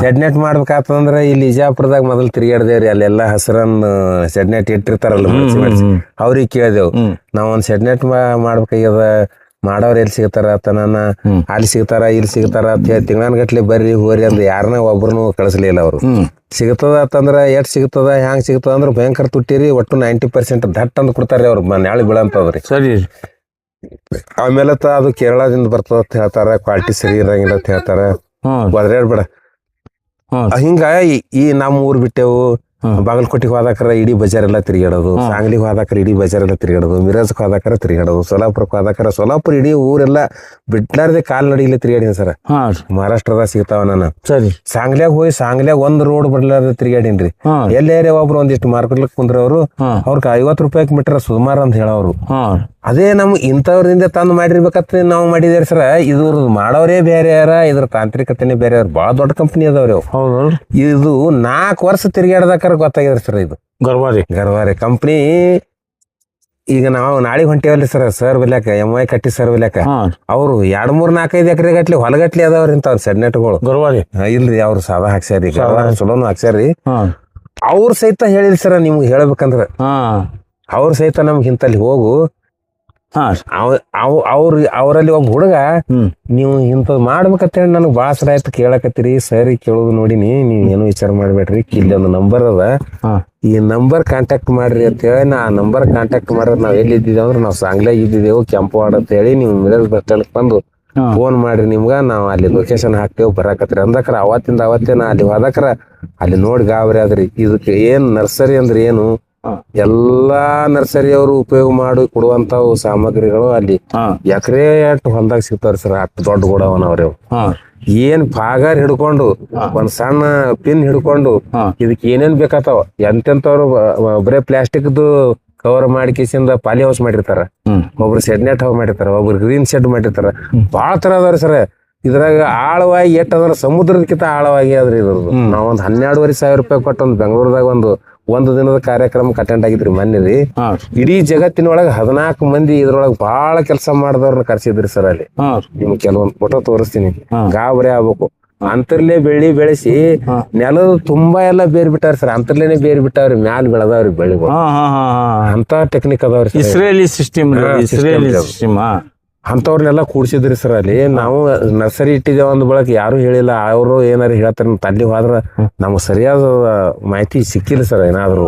ಸೆಡ್ ನೆಟ್ ಮಾಡ್ಬೇಕಾಗ್ತದಂದ್ರ ಇಲ್ಲಿ ವಿಜಯಪುರದಾಗ ಮೊದಲು ತಿರುಗಾಡ್ದೇವ್ರಿ. ಅಲ್ಲೆಲ್ಲಾ ಹಸಿರನ್ನ ಸೆಡ್ ನೆಟ್ ಇಟ್ಟಿರ್ತಾರಲ್ಲ, ಅವ್ರಿಗೆ ಕೇಳ್ದೇವು ನಾವ್ ಒಂದ್ ಸೆಡ್ ನೆಟ್ ಮಾಡ್ಬೇಕಾಗ್ಯದ, ಮಾಡೋರ್ ಎಲ್ಲಿ ಸಿಗ್ತಾರ ತನ ಅಲ್ಲಿ ಸಿಗ್ತಾರ ಇಲ್ಲಿ ಸಿಗ್ತಾರ ಅಂತ ಹೇಳಿ ತಿಂಗಳಗಟ್ಲೆ ಬರ್ರಿ ಹೋರಿ ಅಂದ್ ಯಾರನ್ನ ಒಬ್ರು ಕಳಿಸ್ಲಿಲ್ಲ ಅವ್ರು. ಸಿಗ್ತದ ಅಂತಂದ್ರ ಎಷ್ಟ್ ಸಿಗ್ತದ ಹ್ಯಾಂಗ್ ಸಿಗ್ತದ ಅಂದ್ರ ಭಯಂಕರ ತುಟ್ಟಿರಿ. ಒಟ್ಟು 90% ದಟ್ ಅಂದ್ ಕೊಡ್ತಾರ್ರಿ ಅವ್ರು, ನಾಳೆ ಬೀಳಂತದ್ರಿ. ಸರಿ. ಆಮೇಲೆ ಅದು ಕೇರಳದಿಂದ ಬರ್ತದ ಅಂತ ಹೇಳ್ತಾರ, ಕ್ವಾಲಿಟಿ ಸರಿ ಇರಂಗಿಲ್ಲ ಅಂತ ಹೇಳ್ತಾರ. ಒದ್ರಾಡ್ಬೇಡ. ಹಿಂಗ ಈ ನಮ್ಮ ಊರ್ ಬಿಟ್ಟೆವು, ಬಾಗಲಕೋಟೆಗೆ ಹೋದಾಕರ ಇಡೀ ಬಜಾರ್ ಎಲ್ಲ ತಿರುಗಾಡೋದು, ಸಾಂಗ್ಲಿಗೆ ಹೋದಾಕರ ಇಡೀ ಬಜಾರ್ ಎಲ್ಲ ತಿರುಗಾಡೋದು, ಮಿರಾಜ್ಗೆ ಹೋದಾಕರ ತಿರುಗಾಡೋದು, ಸೋಲಾಪುರಕ್ಕೆ ಹೋದಾಕರ ಸೋಲಾಪುರ ಇಡೀ ಊರೆಲ್ಲ ಬಿಡ್ಲಾರ್ದೆ ಕಾಲ್ ನಡಿಗ್ಲಿ ತಿರುಗಾಡಿನ ಸರ್. ಮಹಾರಾಷ್ಟ್ರದಾಗ ಸಿಗ್ತಾವ. ನಾನು ಸರಿ ಸಾಂಗ್ಲ್ಯಾಗ ಹೋಗಿ ಸಾಂಗ್ಲ್ಯಾಗ ಒಂದ್ ರೋಡ್ ಬಿಡ್ಲಾರ್ದೆ ತಿರುಗಾಡಿನ್ರಿ. ಎಲ್ಲೇರೆ ಒಬ್ರು ಒಂದಿಷ್ಟು ಮಾರ್ಕೆಟ್ಲಕ್ ಕುಂದ್ರವ್ರು ಅವ್ರಿಗೆ 50 ರೂಪಾಯಿ ಮೀಟರ್ ಸುಮಾರು ಅಂತ ಹೇಳೋರು. ಅದೇ ನಮ್ ಇಂಥವ್ರಿಂದ ತಂದು ಮಾಡಿರ್ಬೇಕಂತ ನಾವು ಮಾಡಿದೇರಿ ಸರ. ಇದ್ರ ಮಾಡೋರೇ ಬೇರೆ ಯಾರ, ಇದ್ರ ತಾಂತ್ರಿಕತೆನೇ ಬೇರೆ ಯಾರ. ಬಾಳ ದೊಡ್ಡ ಕಂಪ್ನಿ ಅದಾವ್ರಿ ಅವು. ಇದು 4 ವರ್ಷ ತಿರುಗಾಡ್ದಾಕಾರ ಗೊತ್ತಾಗಿದ್ರಿ ಸರ್. ಇದು ಗರ್ವಾರಿ ಕಂಪ್ನಿ. ಈಗ ನಾವು ನಾಳೆ ಹೊಂಟೇವಲ್ರಿ ಸರ್ ಬಲ್ಯಾಕ MY ಕಟ್ಟಿ ಸರ್ ಬಲ್ಯಾಕ ಅವ್ರು 2, 3, 4, 5 ಎಕರೆ ಗಟ್ಲಿ ಹೊಲಗಟ್ಲಿ ಅದಾವ್ರಿ ಇಂಥವ್ರ ಸೆಡ್ನೆಟ್ಗಳು. ಇಲ್ರಿ ಅವ್ರು ಸಾದಾ ಹಾಕ್ಸ್ಯಾರಿ, ಚಲೋನು ಹಾಕ್ಸ್ಯಾರಿ. ಅವ್ರ ಸಹಿತ ಹೇಳಿಲ್ ಸರ ನಿಮ್ಗೆ ಹೇಳ್ಬೇಕಂದ್ರ. ಅವ್ರ ಸಹಿತ ನಮ್ಗೆ ಇಂತಲ್ಲಿ ಹೋಗು ಅವರಲ್ಲಿ ಒಬ್ಬ ಹುಡುಗ ನೀವು ಇಂಥದ್ ಮಾಡ್ಬೇಕಂತ ಹೇಳಿ ನನಗ್ ಬಾಳ ಸಲ ಆಯ್ತು ಕೇಳಕತ್ತೀರಿ. ಸರಿ ಕೇಳೋದು ನೋಡಿನಿ, ನೀವ್ ಏನು ವಿಚಾರ ಮಾಡ್ಬೇಡ್ರಿ, ಇಲ್ಲಿ ಒಂದು ನಂಬರ್ ಅದ, ಈ ನಂಬರ್ ಕಾಂಟ್ಯಾಕ್ಟ್ ಮಾಡ್ರಿ ಅಂತ ಹೇಳಿ. ನಾ ನಂಬರ್ ಕಾಂಟ್ಯಾಕ್ಟ್ ಮಾಡಿದ್ರೆ ನಾವ್ ಎಲ್ಲಿ ಇದ್ದಿದ್ದೇವೆ ಅಂದ್ರೆ ನಾವು ಸಾಂಗ್ಲ್ಯಾಗ ಇದ್ದಿದ್ದೇವು, ಕೆಂಪವಾಡ ಅಂತ ಹೇಳಿ. ನೀವು ಮಿಡಲ್ ಬಸ್ ಸ್ಟ್ಯಾಂಡ್ ಬಂದು ಫೋನ್ ಮಾಡ್ರಿ, ನಿಮ್ಗ ನಾವ್ ಅಲ್ಲಿ ಲೊಕೇಶನ್ ಹಾಕ್ತೇವ್ ಬರಾಕತ್ರಿ ಅಂದಕ್ರ ಅವತ್ತೇ ನಾ ಅಲ್ಲಿ ಹೋದಕ್ರ ಅಲ್ಲಿ ನೋಡಿ ಗಾಬರಿ ಆದ್ರಿ. ಇದಕ್ಕೆ ಏನ್ ನರ್ಸರಿ ಅಂದ್ರೆ ಏನು, ಎಲ್ಲಾ ನರ್ಸರಿ ಅವರು ಉಪಯೋಗ ಮಾಡಿ ಕೊಡುವಂತಾವು ಸಾಮಗ್ರಿಗಳು ಅಲ್ಲಿ ಎಕರೆ ಅಷ್ಟು ಹೊಲ್ದಾಗ ಸಿಗ್ತಾವ್ರಿ ಸರ್. ಅಷ್ಟು ದೊಡ್ಡ ಗೋಡವನವ್ರಿ ಅವು. ಏನ್ ಪಾಗಾರ್ ಹಿಡ್ಕೊಂಡು ಒಂದ್ ಸಣ್ಣ ಪಿನ್ ಹಿಡ್ಕೊಂಡು ಇದಕ್ ಏನೇನ್ ಬೇಕಾತಾವ ಎಂತೆಂತವ್ರು ಬರೇ ಪ್ಲಾಸ್ಟಿಕ್ದು ಕವರ್ ಮಾಡಿ ಕಿಸಿಂದ ಪಾಲಿ ಹೌಸ್ ಮಾಡಿರ್ತಾರ, ಒಬ್ರು ಶೆಡ್ ನೆಟ್ ಹೌಸ್ ಮಾಡಿರ್ತಾರ, ಒಬ್ರು ಗ್ರೀನ್ ಶೆಡ್ ಮಾಡಿರ್ತಾರ. ಬಾಳ ತರ ಅದಾವ್ರಿ ಸರ್. ಇದ್ರಾಗ ಆಳವಾಗಿ ಎಟ್ಟಂದ್ರ ಸಮುದ್ರದಕ್ಕಿಂತ ಆಳವಾಗಿ ಅದ್ರಿ ಇದ್ರದ್ದು. ನಾವೊಂದ್ 12,500 ರೂಪಾಯಿ ಕೊಟ್ಟು ಒಂದು ಬೆಂಗಳೂರದಾಗ ಒಂದು ದಿನದ ಕಾರ್ಯಕ್ರಮಕ್ಕೆ ಅಟೆಂಡ್ ಆಗಿದ್ರಿ ಮೊನ್ನೆ ರೀ. ಇಡೀ ಜಗತ್ತಿನೊಳಗ 14 ಮಂದಿ ಇದ್ರೊಳಗ ಬಾಳ ಕೆಲಸ ಮಾಡಿದವ್ರನ್ನ ಕರ್ಸಿದ್ರಿ ಸರ್. ಅಲ್ಲಿ ನಿಮ್ಗೆ ಕೆಲವೊಂದು ಫೋಟೋ ತೋರಿಸ್ತೀನಿ, ಗಾಬರಿ ಆಗ್ಬೇಕು. ಅಂತರ್ಲೆ ಬೆಳಿ ಬೆಳೆಸಿ ನೆಲದ ತುಂಬಾ ಎಲ್ಲಾ ಬೇರ್ ಬಿಟ್ಟಾರ ಸರ್. ಅಂತರ್ಲೇನೆ ಬೇರ್ ಬಿಟ್ಟಾವ್ರಿ, ಮ್ಯಾಲ ಬೆಳೆದಾವ್ರಿ ಬೆಳಿಗಳು. ಅಂತ ಟೆಕ್ನಿಕ್ ಅದಾವ್ರಿ. ಇಸ್ರೇಲಿ ಸಿಸ್ಟಮ್ ಅಂತವ್ರನ್ನೆಲ್ಲ ಕೂಡ್ಸಿದ್ರಿ ಸರ್. ಅಲ್ಲಿ ನಾವು ನರ್ಸರಿ ಇಟ್ಟಿದ್ದೇವ ಅಂದ ಬಳಕ ಯಾರು ಹೇಳಿಲ್ಲ. ಅವರು ಏನಾರು ಹೇಳ್ತಾರ ಅಲ್ಲಿ ಹೋದ್ರ ನಮ್ಗೆ ಸರಿಯಾದ ಮಾಹಿತಿ ಸಿಕ್ಕಿಲ್ಲ ಸರ್. ಏನಾದ್ರು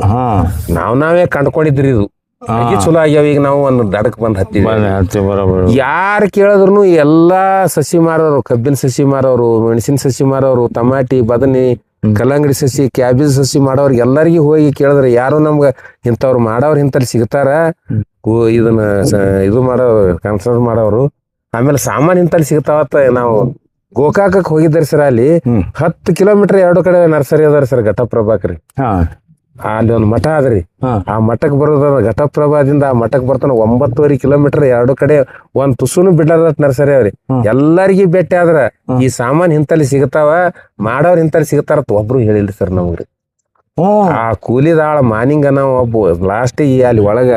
ನಾವೇ ಕಂಡ್ಕೊಂಡಿದ್ರಿ. ಇದು ಚಲೋ ಆಗ್ಯಾವ. ಈಗ ನಾವು ಒಂದು ದಡಕ್ ಬಂದ್ ಹತ್ತಿವಿ. ಯಾರು ಕೇಳಿದ್ರು ಎಲ್ಲಾ ಸಸಿ ಮಾರೋರು, ಕಬ್ಬಿನ ಸಸಿ ಮಾರೋರು, ಮೆಣಸಿನ ಸಸಿ ಮಾರೋರು, ಟಮಾಟಿ, ಬದನಿ, ಕಲ್ಲಂಗಡಿ ಸಸಿ, ಕ್ಯಾಬೇಜ್ ಸಸಿ ಮಾಡೋರ್ಗೆ ಎಲ್ಲರಿಗೂ ಹೋಗಿ ಕೇಳಿದ್ರೆ ಯಾರು ನಮ್ಗ ಇಂಥವ್ರು ಮಾಡೋರು ಇಂತಲ್ಲಿ ಸಿಗ್ತಾರ, ಇದನ್ನ ಇದು ಮಾಡೋರು ಕನ್ಸಲ್ಟ್ ಮಾಡೋರು. ಆಮೇಲೆ ಸಾಮಾನ್ ಇಂತಲ್ಲಿ ಸಿಗ್ತಾವತ್ತ. ನಾವು ಗೋಕಾಕಕ್ಕೆ ಹೋಗಿದ್ದಾರೆ ಸರ್. ಅಲ್ಲಿ 10 ಕಿಲೋಮೀಟರ್ 2 ಕಡೆ ನರ್ಸರಿ ಅದಾರ ಸರ್. ಘಟಪ್ರಭಾಕ್ರಿ ಅಲ್ಲಿ ಒಂದು ಮಠ ಅದ್ರಿ. ಆ ಮಠಕ್ಕೆ ಬರೋದ ಘಟಪ್ರಭಾದಿಂದ ಆ ಮಠಕ್ಕೆ ಬರ್ತಾನ 9.5 ಕಿಲೋಮೀಟರ್ 2 ಕಡೆ ಒಂದ್ ತುಸುನು ಬಿಡದ ನರ್ಸರಿ ಅವ್ರಿ. ಎಲ್ಲರಿಗೂ ಭೇಟಿ ಆದ್ರ ಈ ಸಾಮಾನ್ ಇಂತಲ್ಲಿ ಸಿಗ್ತಾವ, ಮಾಡೋರ್ ಇಂತಲ್ಲಿ ಸಿಗ್ತಾರತ್ ಒಬ್ರು ಹೇಳಿಲ್ರಿ ಸರ್ ನಮ್ಗ್ರಿ. ಆ ಕೂಲಿದಾಳ ಮಾನಿಂಗ ನಾವು ಒಬ್ಬ ಲಾಸ್ಟಿಗೆ ಅಲ್ಲಿ ಒಳಗ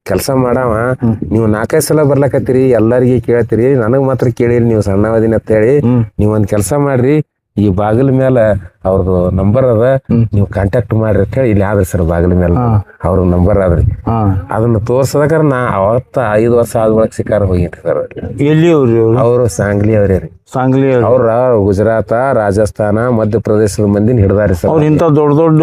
ಕೆಲಸ ಮಾಡವ, ನೀವು 4-5 ಸಲ ಬರ್ಲಕತ್ತೀರಿ, ಎಲ್ಲರಿಗೂ ಕೇಳ್ತೀರಿ, ನನಗ್ ಮಾತ್ರ ಕೇಳಿರಿ ನೀವು ಸಣ್ಣವದಿನ ಅಂತ ಹೇಳಿ. ನೀವೊಂದ್ ಕೆಲಸ ಮಾಡ್ರಿ, ಈ ಬಾಗಿಲ ಮೇಲೆ ಅವ್ರದ್ದು ನಂಬರ್ ಅದ, ನೀವು ಕಾಂಟ್ಯಾಕ್ಟ್ ಮಾಡ್ರಿ ಅಂತ ಹೇಳಿ ಇಲ್ಲಿ ಆದ್ರಿ ಸರ್. ಬಾಗಿಲ ಮೇಲೆ ಅವ್ರ ನಂಬರ್ ಆದ್ರಿ. ಅದನ್ನ ತೋರ್ಸದಕ್ಕಾರ ನಾ ಅವತ್ತ 5 ವರ್ಷ ಆದ್ಮೇಲೆ ಶಿಕಾರ ಹೋಗಿನ್ರಿ ಸರ್. ಎಲ್ಲಿ ಅವ್ರು ಸಾಂಗ್ಲಿ ಅವ್ರಿ. ಸಾಂಗ್ಲಿ ಅವ್ರ ಗುಜರಾತ, ರಾಜಸ್ಥಾನ, ಮಧ್ಯಪ್ರದೇಶದ ಮಂದಿನ ಹಿಡ್ದಾರಿ ಸರ್. ಅವ್ರು ಇಂತ ದೊಡ್ಡ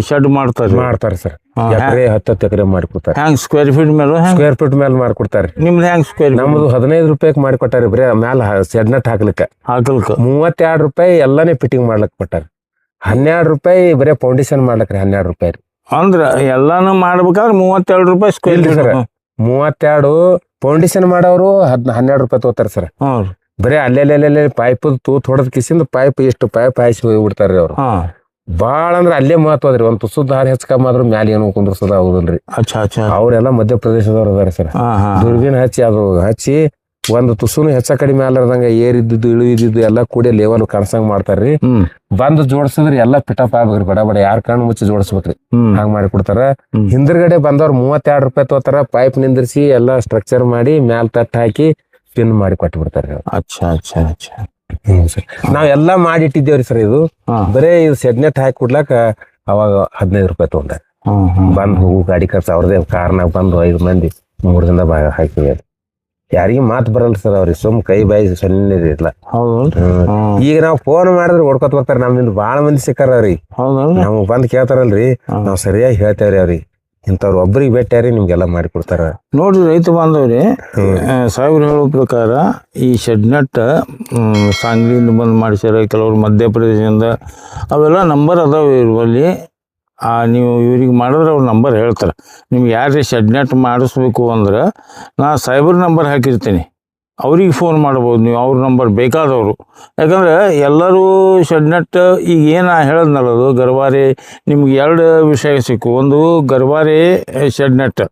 ಶೆಡ್ ಮಾಡ್ತಾರೆ ಸರ್. ಎಕರೆ 10 ಎಕರೆ ಮಾಡಿಕೊಡ್ತಾರೆ. ಹೆಂಗ್ ಸ್ಕ್ವೇರ್ ಫೀಟ್ ಮೇಲೆ ಮಾಡ್ಕೊಡ್ತಾರೆ. ನಿಮ್ದು ಹೆಂಗ್ ಸ್ಕ್ವೇರ್? ನಮ್ದು 15 ರೂಪಾಯಿಗೆ ಮಾಡಿಕೊಟ್ಟಾರಿ. ಬರೀ ಮ್ಯಾಲ ಶೆಡ್ ನಟ್ ಹಾಕ್ಲಿಕ್ಕೆ 32 ರೂಪಾಯಿ ಎಲ್ಲಾನೇ ಫಿಟ್ಟಿಂಗ್ ಮಾಡ್ಲಕ್ ಕೊಟ್ಟಾರ. 12 ರೂಪಾಯಿ ಬರೀ ಫೌಂಡೇಶನ್ ಮಾಡ್ಲಕ್ರಿ 12 ರೂಪಾಯಿ ರೀ. ಅಂದ್ರ ಎಲ್ಲಾನು ಮಾಡ್ಬೇಕಾದ್ರೆ 32 ರೂಪಾಯಿ ಸ್ಕ್ವೇರ್ ಸರ್. 32 ಫೌಂಡೇಶನ್ ಮಾಡೋರು 12 ರೂಪಾಯಿ ತಗೋತಾರ ಸರ್. ಬರೀ ಅಲ್ಲೆಲ್ಲೆಲ್ಲೆ ಪೈಪ್ ತೂತ್ ಹೊಡೆದ್ ಕಿಸಿಂದ ಪೈಪ್ ಎಷ್ಟು ಪೈಪ್ ಹಾಯಿಸಿ ಹೋಗ್ಬಿಡ್ತಾರ್ರಿ ಅವ್ರು. ಬಾಳ ಅಂದ್ರ ಅಲ್ಲೇ ಮಹತ್ವ ಅದ್ರಿ. ಒಂದ್ ತುಸು ದಾರಿ ಹೆಚ್ಚಕಮಾದ್ರು ಮ್ಯಾಲ ಏನು ಕುಂದ್ರಸದ ಆಗುದಿಲ್ರಿ. ಅವ್ರೆಲ್ಲಾ ಮಧ್ಯಪ್ರದೇಶದವ್ರು ಅದಾರ ಸರ್. ದುರ್ಬಿನ್ ಹಚ್ಚಿ ಒಂದ್ ತುಸುನು ಹೆಚ್ಚ ಕಡಿಮೆ ಅಲ್ಲದಂಗ ಏರಿದ್ದು ಇಳಿದಿದ್ದು ಎಲ್ಲಾ ಕೂಡಿ ಲೆವೆಲ್ ಕಾಣ್ಸಂಗ್ ಮಾಡ್ತಾರ್ರಿ. ಬಂದ್ ಜೋಡ್ಸಿದ್ರಿ ಎಲ್ಲಾ ಪಿಟಪ್ ಆಗ್ಬೇಕ್ರಿ. ಬಡ ಯಾರ್ ಕಣ್ಣು ಮುಚ್ಚಿ ಜೋಡಿಸ್ಬೇಕ್ರಿ. ಹಂಗ್ ಮಾಡಿ ಕೊಡ್ತಾರ. ಹಿಂದ್ರಗಡೆ ಬಂದವ್ರು 32 ರೂಪಾಯಿ ತಗೋತಾರ. ಪೈಪ್ ನಿಂದ್ರಿಸಿ ಎಲ್ಲಾ ಸ್ಟ್ರಕ್ಚರ್ ಮಾಡಿ ಮ್ಯಾಲ ತಟ್ಟ ಹಾಕಿ ಪಿನ್ ಮಾಡಿ ಕೊಟ್ಟು ಬಿಡ್ತಾರ. ನಾವ್ ಎಲ್ಲಾ ಮಾಡಿಟ್ಟಿದ್ದೇವ್ರಿ ಸರ್. ಇದು ಬರೇ ಇದು ಸೆಡ್ನೆಟ್ ಹಾಕಿ ಕೊಡ್ಲಾಕ ಅವಾಗ 15 ರೂಪಾಯಿ ತಗೊಂಡಾರ. ಬಂದ್ ಹೋಗು ಗಾಡಿ ಖರ್ಚು ಅವ್ರದೇ. ಕಾರ್ನಾಗ ಬಂದು 5 ಮಂದಿ 3 ದಿನದ ಭಾಗ ಹಾಕಿವಿ. ಯಾರಿಗೂ ಮಾತು ಬರಲ್ಲ ಸರ್. ಅವ್ರಿಗೆ ಸುಮ್ ಕೈ ಬಾಯಿ ಸೊನ್ನೆ ಇಲ್ಲ. ಈಗ ನಾವ್ ಫೋನ್ ಮಾಡಿದ್ರೆ ಓಡ್ಕೊತ ಬರ್ತಾರ. ನಮ್ಮಿಂದ ಬಾಳ ಮಂದಿ ಸಿಕ್ಕಾರ ಅವ್ರಿಗೆ. ನಮಗ್ ಬಂದ್ ಕೇಳ್ತಾರಲ್ರಿ, ನಾವ್ ಸರಿಯಾಗಿ ಹೇಳ್ತೇವ್ರಿ ಅವ್ರಿಗೆ. ಇಂಥವ್ರು ಒಬ್ರಿಗೆ ಭೇಟಿಯಾರಿ ನಿಮ್ಗೆಲ್ಲ ಮಾಡಿಕೊಡ್ತಾರ. ನೋಡ್ರಿ ರೈತ ಬಾಂಧವ್ರಿ, ಸಾಹೇಬ್ರು ಹೇಳೋ ಪ್ರಕಾರ ಈ ಶೆಡ್ನೆಟ್ ಸಾಂಗ್ಲಿಯಿಂದ ಬಂದು ಮಾಡಿಸ್ಯಾರ, ಕೆಲವರು ಮಧ್ಯಪ್ರದೇಶದಿಂದ, ಅವೆಲ್ಲ ನಂಬರ್ ಅದಾವೆ ಇರುವಲ್ಲಿ. ನೀವು ಇವ್ರಿಗೆ ಮಾಡಿದ್ರೆ ಅವ್ರ ನಂಬರ್ ಹೇಳ್ತಾರೆ. ನಿಮ್ಗೆ ಯಾರೇ ಶೆಡ್ನೆಟ್ ಮಾಡಿಸ್ಬೇಕು ಅಂದ್ರೆ ನಾ ಸಾಹೇಬ್ರ ನಂಬರ್ ಹಾಕಿರ್ತೀನಿ, ಅವ್ರಿಗೆ ಫೋನ್ ಮಾಡ್ಬೋದು ನೀವು, ಅವ್ರ ನಂಬರ್ ಬೇಕಾದವರು. ಯಾಕಂದ್ರೆ ಎಲ್ಲರೂ ಶೆಡ್ನೆಟ್ ಈಗ ಏನು ಹೇಳದ್ನಲ್ಲ ಅದು ಗರ್ವಾರೆ, ನಿಮ್ಗೆ 2 ವಿಷಯ ಸಿಕ್ಕು. ಒಂದು ಗರ್ವಾರೆ ಶೆಡ್ನೆಟ್,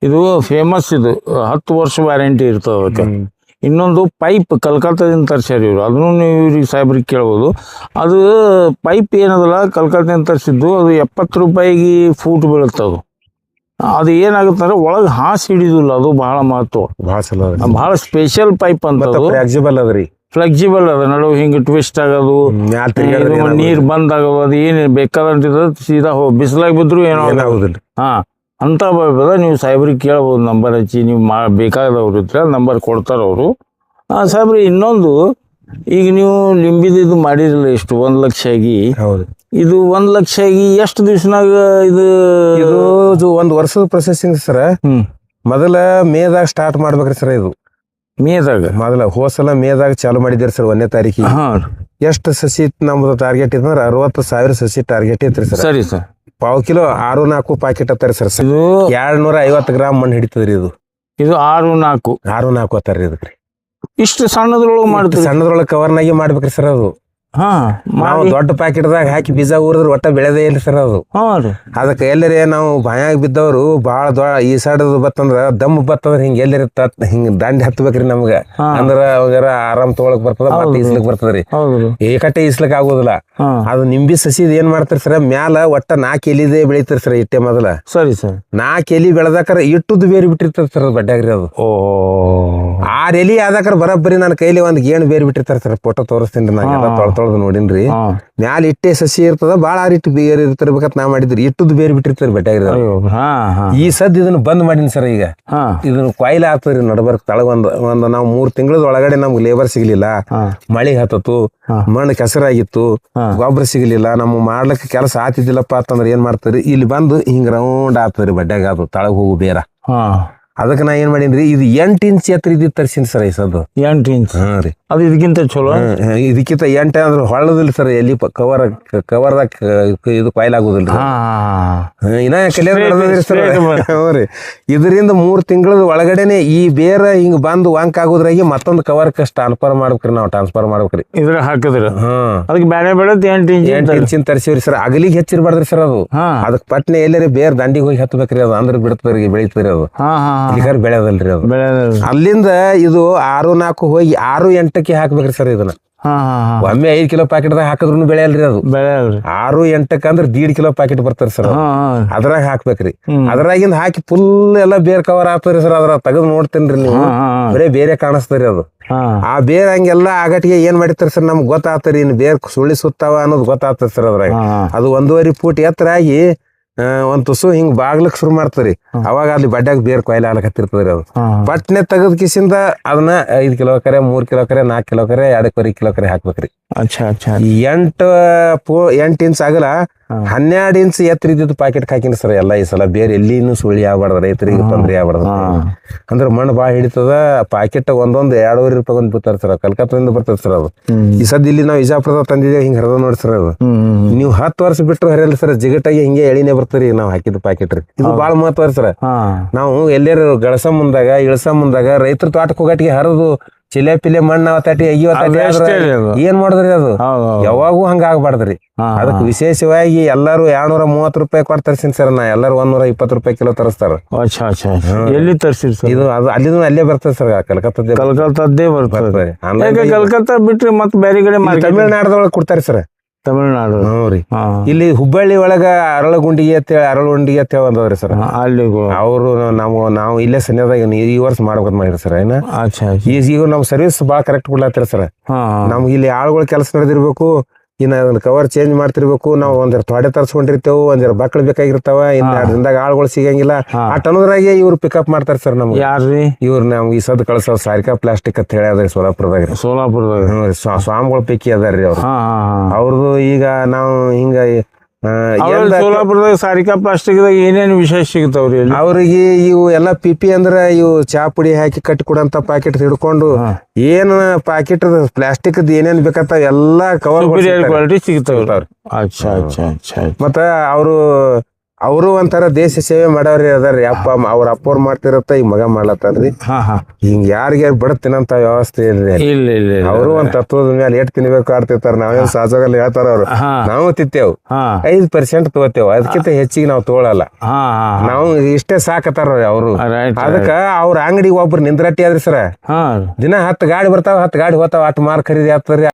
ಇದು ಫೇಮಸ್, ಇದು 10 ವರ್ಷ ವ್ಯಾರಂಟಿ ಇರ್ತದೆ ಅದಕ್ಕೆ. ಇನ್ನೊಂದು ಪೈಪ್ ಕಲ್ಕತ್ತಾದಿಂದ ತರಿಸ್ಯಾರ ಇವರು, ಅದನ್ನು ನೀವು ಇವ್ರಿಗೆ ಸಾಹೇಬ್ರಿಗೆ ಕೇಳ್ಬೋದು. ಅದು ಪೈಪ್ ಏನದಲ್ಲ ಕಲ್ಕತ್ತಾದಿಂದ ತರಿಸಿದ್ದು, ಅದು 70 ರೂಪಾಯಿಗೆ ಫೂಟ್ ಬೀಳುತ್ತೆ. ಅದು ಏನಾಗುತ್ತೆ ಅಂದ್ರೆ ಒಳಗೆ ಹಾಸಿ ಹಿಡಿದಿಲ್ಲ, ಅದು ಬಹಳ ಮಹತ್ವ, ಬಹಳ ಸ್ಪೆಷಲ್ ಪೈಪ್ ಅಂತ. ಫ್ಲೆಕ್ಸಿಬಲ್ ಅದ್ರಿ, ಫ್ಲೆಕ್ಸಿಬಲ್ ಅದ, ನಡುವೆ ಹಿಂಗೆ ಟ್ವಿಸ್ಟ್ ಆಗೋದು, ನೀರು ಬಂದಾಗೋದು, ಅದು ಏನು ಬೇಕಾದಂತಿದ ಸೀದಾ ಬಿಸಿಲಾಗಿ ಬಿದ್ರು ಏನೋ ಆಗೋದಿಲ್ಲ. ಅಂಥ ಪೈಪ್ ಅದ. ನೀವು ಸಾಹೇಬ್ರಿಗೆ ಕೇಳ್ಬೋದು, ನಂಬರ್ ಹಚ್ಚಿ ನೀವು ಬೇಕಾದವ್ರು ಇದ್ರೆ ನಂಬರ್ ಕೊಡ್ತಾರೆ ಅವರು. ಸಾಹೇಬ್ರಿ ಇನ್ನೊಂದು, ಈಗ ನೀವು ಲಿಂಬಿದು ಮಾಡಿರಲಿಲ್ಲ ಎಷ್ಟು 1 ಲಕ್ಷ ಆಗಿ, ಇದು 1 ಲಕ್ಷ ಆಗಿ ಎಷ್ಟು ದಿವ್ಸನಾಗ ಇದು 1 ವರ್ಷದ ಪ್ರೊಸೆಸಿಂಗ್ ಸರ. ಮೊದಲ ಮೇದಾಗ ಸ್ಟಾರ್ಟ್ ಮಾಡ್ಬೇಕ್ರಿ ಸರ್. ಇದು ಮೇದಾಗ ಮೊದಲ ಹೋಸಲ ಮೇದಾಗ ಚಾಲು ಮಾಡಿದ್ದೀರಿ ಸರ್ 1ನೇ ತಾರೀಕಿಗೆ. ಎಷ್ಟು ಸಸಿ ನಮ್ದು ಟಾರ್ಗೆಟ್ ಇತ್ತಂದ್ರೆ 60,000 ಸಸಿ ಟಾರ್ಗೆಟ್ ಐತ್ರಿ ಸರ್. ಸರಿ ಸರ್. 1/4 ಕಿಲೋ 6-4 ಪ್ಯಾಕೆಟ್ ಹತ್ತಾರಿ ಸರ್. ಇದು 250 ಗ್ರಾಮ್ ಮಣ್ಣು ಹಿಡಿತದ್ರಿ. ಇದು 6-4 ಹತ್ತಾರಿ ಇದಕ್ರಿ. ಇಷ್ಟು ಸಣ್ಣದ್ರೊಳಗೆ ಮಾಡ್ತೀವಿ, ಸಣ್ಣದ್ರೊಳಗೆ ಕವರ್ನಾಗಿ ಮಾಡ್ಬೇಕ್ರಿ ಸರ್. ಅದು ನಾವು ದೊಡ್ಡ ಪ್ಯಾಕೆಟ್ದಾಗ ಹಾಕಿ ಬೀಜ ಊರಿದ್ರೆ ಒಟ್ಟ ಬೆಳೆದೇ ಇಲ್ಲ ಸರ್ ಅದು. ಅದಕ್ಕೆ ಎಲ್ಲರೇ ನಾವು ಬಾಯಾಗ ಬಿದ್ದವರು ಭಾಳ ಈ ಸೈಡ್ ಬತ್ತಂದ್ರ ದಮ್ ಬತ್ತಂದ್ರ ಹಿಂಗ ಎಲ್ಲರಿ ಹಿಂಗ ದಾಂಡಿ ಹತ್ಬೇಕ್ರಿ ನಮ್ಗ. ಅಂದ್ರ ಅವಾಗಾರ ಆರಾಮ್ ತಗೊಳಕ್ ಬರ್ತದ, ಮತ್ತೆ ಇಸ್ಲಕ್ ಬರ್ತದ್ರಿ. ಏಕಟ್ಟೆ ಇಸ್ಲಕ್ ಆಗೋದಿಲ್ಲ. ಅದು ನಿಂಬಿ ಸಸಿ ಏನ್ ಮಾಡ್ತಾರ ಸರ್, ಮ್ಯಾಲ ಒಟ್ಟ 4 ಎಲಿದೆ ಬೆಳಿತಾರ ಸರ್ ಇಟ್ಟೆ ಮೊದಲ. ಸರಿ ಸರ್. 4 ಎಲಿ ಬೆಳೆದಾಕರ ಇಟ್ಟುದು ಬೇರೆ ಬಿಟ್ಟಿರ್ತಾರ ಸರ್ ಅದು ಬಡ್ಡ್ಯಾಗ್ರಿ. ಅದು 6 ಎಲಿ ಆದಾಕರ ಬರಬ್ಬರಿ ನನ್ನ ಕೈಲಿ ಒಂದ್ ಗೇಣು ಬೇರೆ ಬಿಟ್ಟಿರ್ತಾರ ಸರ್. ಫೋಟೋ ತೋರಿಸ್ತೀನಿ ನಾನು, ತೊಳ್ದು ನೋಡಿನ್ರಿ. ಮ್ಯಾಲ ಇಟ್ಟೆ ಸಸಿ ಇರ್ತದ, ಬಾಳ ಇಟ್ಟು ಬೇರೆ ಇರ್ತಿರ್ಬೇಕಂತ ನಾ ಮಾಡಿದ್ರಿ. ಇಟ್ಟುದು ಬೇರೆ ಬಿಟ್ಟಿರ್ತಾರೆ ಬಡ್ಡ್ಯಾಗ್ರಿ. ಈ ಸದ್ ಇದನ್ನ ಬಂದ್ ಮಾಡಿನಿ ಸರ್. ಈಗ ಇದನ್ನ ಕೊಯ್ಲ ಆಗ್ತದ್ರಿ ನಡ್ಬರ್ಕ್ ತಳಗ ಒಂದ್ ನಾವು 3 ತಿಂಗಳದ ಒಳಗಡೆ ನಮ್ಗೆ ಲೇಬರ್ ಸಿಗ್ಲಿಲ್ಲ, ಮಳಿ ಹತ್ತತು, ಮಣ್ಣು ಕೆಸರಾಗಿತ್ತು, ಗೊಬ್ಬರ ಸಿಗ್ಲಿಲ್ಲ, ನಮ್ಗೆ ಮಾಡ್ಲಿಕ್ಕೆ ಕೆಲಸ ಆತಿದ್ದಿಲ್ಲಪ್ಪ ಅಂತಂದ್ರೆ ಏನ್ ಮಾಡ್ತಾರಿ, ಇಲ್ಲಿ ಬಂದು ಹಿಂಗ್ ರೌಂಡ್ ಆಗ್ತದ್ರಿ ಬಡ್ಡ್ಯಾಗ. ಅದು ತಳಗ ಹೋಗು ಬೇರ. ಅದಕ್ಕೆ ನಾ ಏನ್ ಮಾಡೀನ್ರಿ, ಇದು 8 ಇಂಚ್ ಎತ್ತರ ಇದ್ದಿದ್ದು ತರ್ಸಿನಿ ಸರ್. ಈ ಸದ್ದು 8 ಇಂಚ್ ರೀ. ಅದು ಇದಕ್ಕಿಂತ ಚಲೋ, ಇದಕ್ಕಿಂತ 8 ಅಂದ್ರೆ ಹೊಳ್ಳದಿಲ್ಲ ಸರ್. ಎಲ್ಲಿ ಕವರ್ದಾಗ ಇದು ಕೊಯ್ಲ್ ಆಗುದಿಲ್ಲ. ಇನ್ನ ಕಲಿಯೋದ್ರಿ. ಇದರಿಂದ 3 ತಿಂಗಳ ಒಳಗಡೆನೆ ಈ ಬೇರೆ ಹಿಂಗ್ ಬಂದು ವಾಂಕ್ ಆಗೋದ್ರಾಗಿ ಮತ್ತೊಂದು ಕವರ್ ಟ್ರಾನ್ಸ್ಫರ್ ಮಾಡ್ಬೇಕ್ರಿ. ನಾವು ಟ್ರಾನ್ಸ್ಫರ್ ಮಾಡ್ಬೇಕ್ರಿ ಇದ್ರ ಹಾಕಿದ್ರಿ. ಅದಕ್ಕೆ ಬೇರೆ ಬೇಡ 8 ಇಂಚಿನ ತರ್ಸಿವ್ರಿ ಸರ್. ಅಗಲಿಗೆ ಹೆಚ್ಚಿರ್ಬಾರ್ದ್ರಿ ಸರ್. ಅದು ಅದಕ್ಕೆ ಪಟ್ನೆ ಎಲ್ಲರಿ ಬೇರೆ ದಂಡಿಗೆ ಹೋಗಿ ಹತ್ಬೇಕ್ರಿ. ಅದು ಅಂದ್ರೆ ಬಿಡ್ತದ್ರಿ, ಬೆಳಿತದ್ರಿ. ಅದು ಇಲ್ಲಿಗಾರ ಬೆಳೆದಲ್ರಿ. ಅದು ಅಲ್ಲಿಂದ ಇದು 6-4 ಹೋಗಿ 6-8ಕ್ಕೆ ಹಾಕ್ಬೇಕ್ರಿ ಸರ್. ಇದನ್ನ ಒಮ್ಮೆ 5 ಕಿಲೋ ಪ್ಯಾಕೆಟ್ದಾಗ ಹಾಕಿದ್ರು ಬೆಳೆಯಲ್ರಿ. ಅದು 6-8ಕ್ಕೆ ಅಂದ್ರೆ 1.5 ಕಿಲೋ ಪ್ಯಾಕೆಟ್ ಬರ್ತಾರ ಸರ್. ಅದ್ರಾಗ ಹಾಕ್ಬೇಕ್ರಿ. ಅದ್ರಾಗಿಂದ ಹಾಕಿ ಫುಲ್ ಎಲ್ಲಾ ಬೇರ್ ಕವರ್ ಆಗ್ತದ್ರಿ ಸರ್. ಅದ್ರ ತೆಗೆದು ನೋಡ್ತೇನ್ರಿ ನೀವು, ಬರೇ ಬೇರೆ ಕಾಣಿಸ್ತರಿ. ಅದು ಆ ಬೇರೆ ಹಂಗೆಲ್ಲ ಆಗಟ್ಟಿಗೆ ಏನ್ ಮಾಡಿರ್ತಾರ ಸರ್, ನಮ್ಗೆ ಗೊತ್ತಾಗ್ತರಿ ಇನ್ ಬೇರ್ ಸುಳಿ ಸುತ್ತಾವ ಅನ್ನೋದು ಗೊತ್ತಾಗ್ತದೆ ಸರ್. ಅದ್ರಾಗ ಅದು 1.5 ಫೂಟ್ ಎತ್ತರ ಆಗಿ ಒಂದ್ ತುಸು ಹಿಂಗ್ ಬಾಗ್ಲಕ್ ಶುರು ಮಾಡ್ತರಿ. ಅವಾಗ ಅಲ್ಲಿ ಬಡ್ಡ್ಯಾಗ ಬೇರ್ ಕೊಯ್ಲ ಹಾಲಕತ್ತಿರ್ತದ್ರಿ. ಅದು ಪಟ್ನೆ ತೆಗದ್ ಕಿಸಿಂದ ಅದನ್ನ 5 ಕಿಲೋ ಕರೆ, 3 ಕಿಲೋ ಕರೆ, 4 ಕಿಲೋ ಕರೆ, 2.25 ಕಿಲೋ ಕರೆ ಹಾಕ್ಬೇಕ್ರಿ. 8 ಇಂಚ್ ಆಗಲ್ಲ, 12 ಇಂಚ್ ಎತ್ತರ ಇದ್ದಿದ್ದು ಪ್ಯಾಕೆಟ್ ಹಾಕಿನಿ ಸರ್. ಎಲ್ಲ ಈ ಸಲ ಬೇರೆ ಎಲ್ಲಿನೂ ಸುಳಿ ಆಗ್ಬಾರ್ದು, ರೈತರಿಗೆ ತೊಂದ್ರೆ ಆಗ್ಬಾರ್ದು. ಅಂದ್ರೆ ಮಣ್ಣು ಬಾಳ ಹಿಡಿತದ. ಪ್ಯಾಕೆಟ್ ಒಂದೊಂದು 2.5 ರೂಪಾಯಿ ಒಂದ್ ಬಿಡ್ತಾರ ಸರ್. ಕಲ್ಕತ್ತಾದಿಂದ ಬರ್ತದ ಸರ್. ಅದು ಈ ಸದ್ ಇಲ್ಲಿ ನಾವು ವಿಜಾಪುರದ ತಂದಿದ್ದೇವೆ, ಹಿಂಗ್ ಹರಿದ ನೋಡಿ ಸರ್. ಅದು ನೀವು 10 ವರ್ಷ ಬಿಟ್ಟರು ಹರಿಯಲ್ಲ ಸರ್. ಜಿಗಟಾಗಿ ಹಿಂಗೆ ಎಳಿನೇ ಬರ್ತರಿ ನಾವು ಹಾಕಿದ ಪ್ಯಾಕೆಟ್ ರೀ. ಇದು ಬಾಳ ಮಹತ್ವ ಸರ್. ನಾವು ಎಲ್ಲರೂ ಗಳಸ ಮುಂದಾಗ ಇಳಸ ಮುಂದಾಗ ರೈತರ ತೋಟಕ್ಕೆ ಹೋಗಟ್ಟಿಗೆ ಹರಿದು ಚಿಲೆ ಪಿಲೆ ಮಣ್ಣ ಅವತಾಟಿ ಏನ್ ಮಾಡಿದ್ರಿ. ಅದು ಯಾವಾಗೂ ಹಂಗ ಆಗ್ಬಾರ್ದ್ರಿ. ಅದಕ್ಕೆ ವಿಶೇಷವಾಗಿ ಎಲ್ಲಾರು 230 ರೂಪಾಯಿ ಕೊಟ್ಟು ತರ್ಸಿನಿ ಸರ್. ನಾ ಎಲ್ಲಾರು 120 ರೂಪಾಯಿ ಕಿಲೋ ತರಿಸ್ತಾರ. ಎಲ್ಲಿ ತರ್ಸಿರಿ ಸರ್? ಇದು ಅದು ಅಲ್ಲಿಂದ ಅಲ್ಲೇ ಬರ್ತದೆ ಸರ್. ಕಲ್ಕತ್ತಾದ್ದೇ ಬರ್ತದೆ. ಕಲ್ಕತ್ತಾ ಬಿಟ್ರಿ ಮತ್ತೆ ಬೇರೆ ಕಡೆ ತಮಿಳ್ನಾಡದೊಳಗೆ ಕೊಡ್ತಾರೆ ಸರ್. ತಮಿಳ್ನಾಡು ರೀ. ಇಲ್ಲಿ ಹುಬ್ಬಳ್ಳಿ ಒಳಗ ಅರಳಗುಂಡಿಗೆ ಅಂತ ಒಂದವ್ರಿ ಸರ್. ಅಲ್ಲಿ ಅವರು ನಾವು ಇಲ್ಲೇ ಸನ್ಯದಾಗ ಈ ವರ್ಷ ಮಾಡ್ಬೇಕಂತ ಮಾಡಿರಿ ಸರ್. ಏನ ಈಗ ನಮ್ ಸರ್ವಿಸ್ ಬಾಳ ಕರೆಕ್ಟ್ ಕೊಡ್ಲಾತಿರ ಸರ್. ನಮ್ಗೆ ಇಲ್ಲಿ ಆಳುಗಳ ಕೆಲಸ ನಡೆದಿರ್ಬೇಕು. ಇನ್ನ ಅದನ್ನ ಕವರ್ ಚೇಂಜ್ ಮಾಡ್ತಿರ್ಬೇಕು. ನಾವು ಒಂದರ ತೊಡೆ ತರ್ಸ್ಕೊಂಡಿರ್ತೇವೆ, ಒಂದರ ಬಕ್ಳು ಬೇಕಾಗಿರ್ತಾವ. 2 ದಿನದಾಗ ಆಳುಗಳು ಸಿಗಂಗಿಲ್ಲ. ಆ ಟನದ್ರಾಗೆ ಇವ್ರು ಪಿಕಪ್ ಮಾಡ್ತಾರ ಸರ್. ನಮ್ಗೆ ಯಾರ್ರಿ ಇವ್ರು ನಮ್ಗೆ ಈ ಸದ್ ಕಳ್ಸೋ ಸಾರಿಕಾ ಪ್ಲಾಸ್ಟಿಕ್ ಅಂತ ಹೇಳಿ ಅದ್ರಿ ಸೋಲಾಪುರದಾಗ. ಸ್ವಾಮಿಗಳ ಪೈಕಿ ಅದಾರ್ರಿ ಅವ್ರು. ಅವ್ರದ್ದು ಈಗ ನಾವು ಹಿಂಗ ಸೋಲಾಪುರದಾಗ ಸಾರಿಕಾ ಪ್ಲಾಸ್ಟಿಕ್ದಾಗ ಏನೇನು ವಿಶೇಷ ಸಿಗ್ತಾವ್ರಿ ಇಲ್ಲಿ? ಅವ್ರಿಗೆ ಇವು ಎಲ್ಲ ಪಿಪಿ ಅಂದ್ರ ಇವು ಚಾ ಪುಡಿ ಹಾಕಿ ಕಟ್ಟಿ ಕೊಡಂತ ಪ್ಯಾಕೆಟ್ ಹಿಡ್ಕೊಂಡು ಏನ್ ಪ್ಯಾಕೆಟ್ ಪ್ಲಾಸ್ಟಿಕ್ ಏನೇನ್ ಬೇಕಂತ ಎಲ್ಲಾ ಕವರ್ ಕ್ವಾಲಿಟಿ ಸಿಗ್ತಾವ್ರಿ. ಅಚ್ಚಾ ಅಚ್ಚಾ ಅಚ್ಚಾ. ಮತ್ತ ಅವರು ಒಂಥರ ದೇಶ ಸೇವೆ ಮಾಡವ್ರಿ ಅದಾರ್ರಿ. ಅವ್ರ ಅಪ್ಪವ್ರು ಮಾಡ್ತಿರತ್ತ ಈಗ ಮಗ ಮಾಡ್ಲತ್ತಾರ್ರಿ. ಹಿಂಗ ಯಾರಿಗ್ಯಾರು ಬಡತಿನಂತ ವ್ಯವಸ್ಥೆ ಇಲ್ರಿ. ಇಲ್ಲ ಅವರು ಒಂದ್ ತತ್ವದ ಮೇಲೆ ಎಟ್ ತಿನ್ಬೇಕು ಆಡ್ತಿರ್ತಾರ. ನಾವೇನ್ ಸಹಜವಾಗಿ ಹೇಳ್ತಾರ ಅವ್ರು. ನಾವು ತಿತ್ತೇವ್ 5% ತಗೋತೇವ್, ಅದಕ್ಕಿಂತ ಹೆಚ್ಚಿಗೆ ನಾವು ತಗೊಳಲ್ಲ. ನಾವು ಇಷ್ಟೇ ಸಾಕತ್ತಾರ ಅವರು. ಅದಕ್ಕ ಅವ್ರ ಅಂಗಡಿಗೆ ಒಬ್ರು ನಿಂದ್ರಟ್ಟಿ ಆದ್ರಿ ಸರ, ದಿನ 10 ಗಾಡಿ ಬರ್ತಾವ, 10 ಗಾಡಿ ಹೋತಾವ, 8 ಮಾರ್ ಖರೀದಿ ಆಗ್ತಾರ್ರಿ.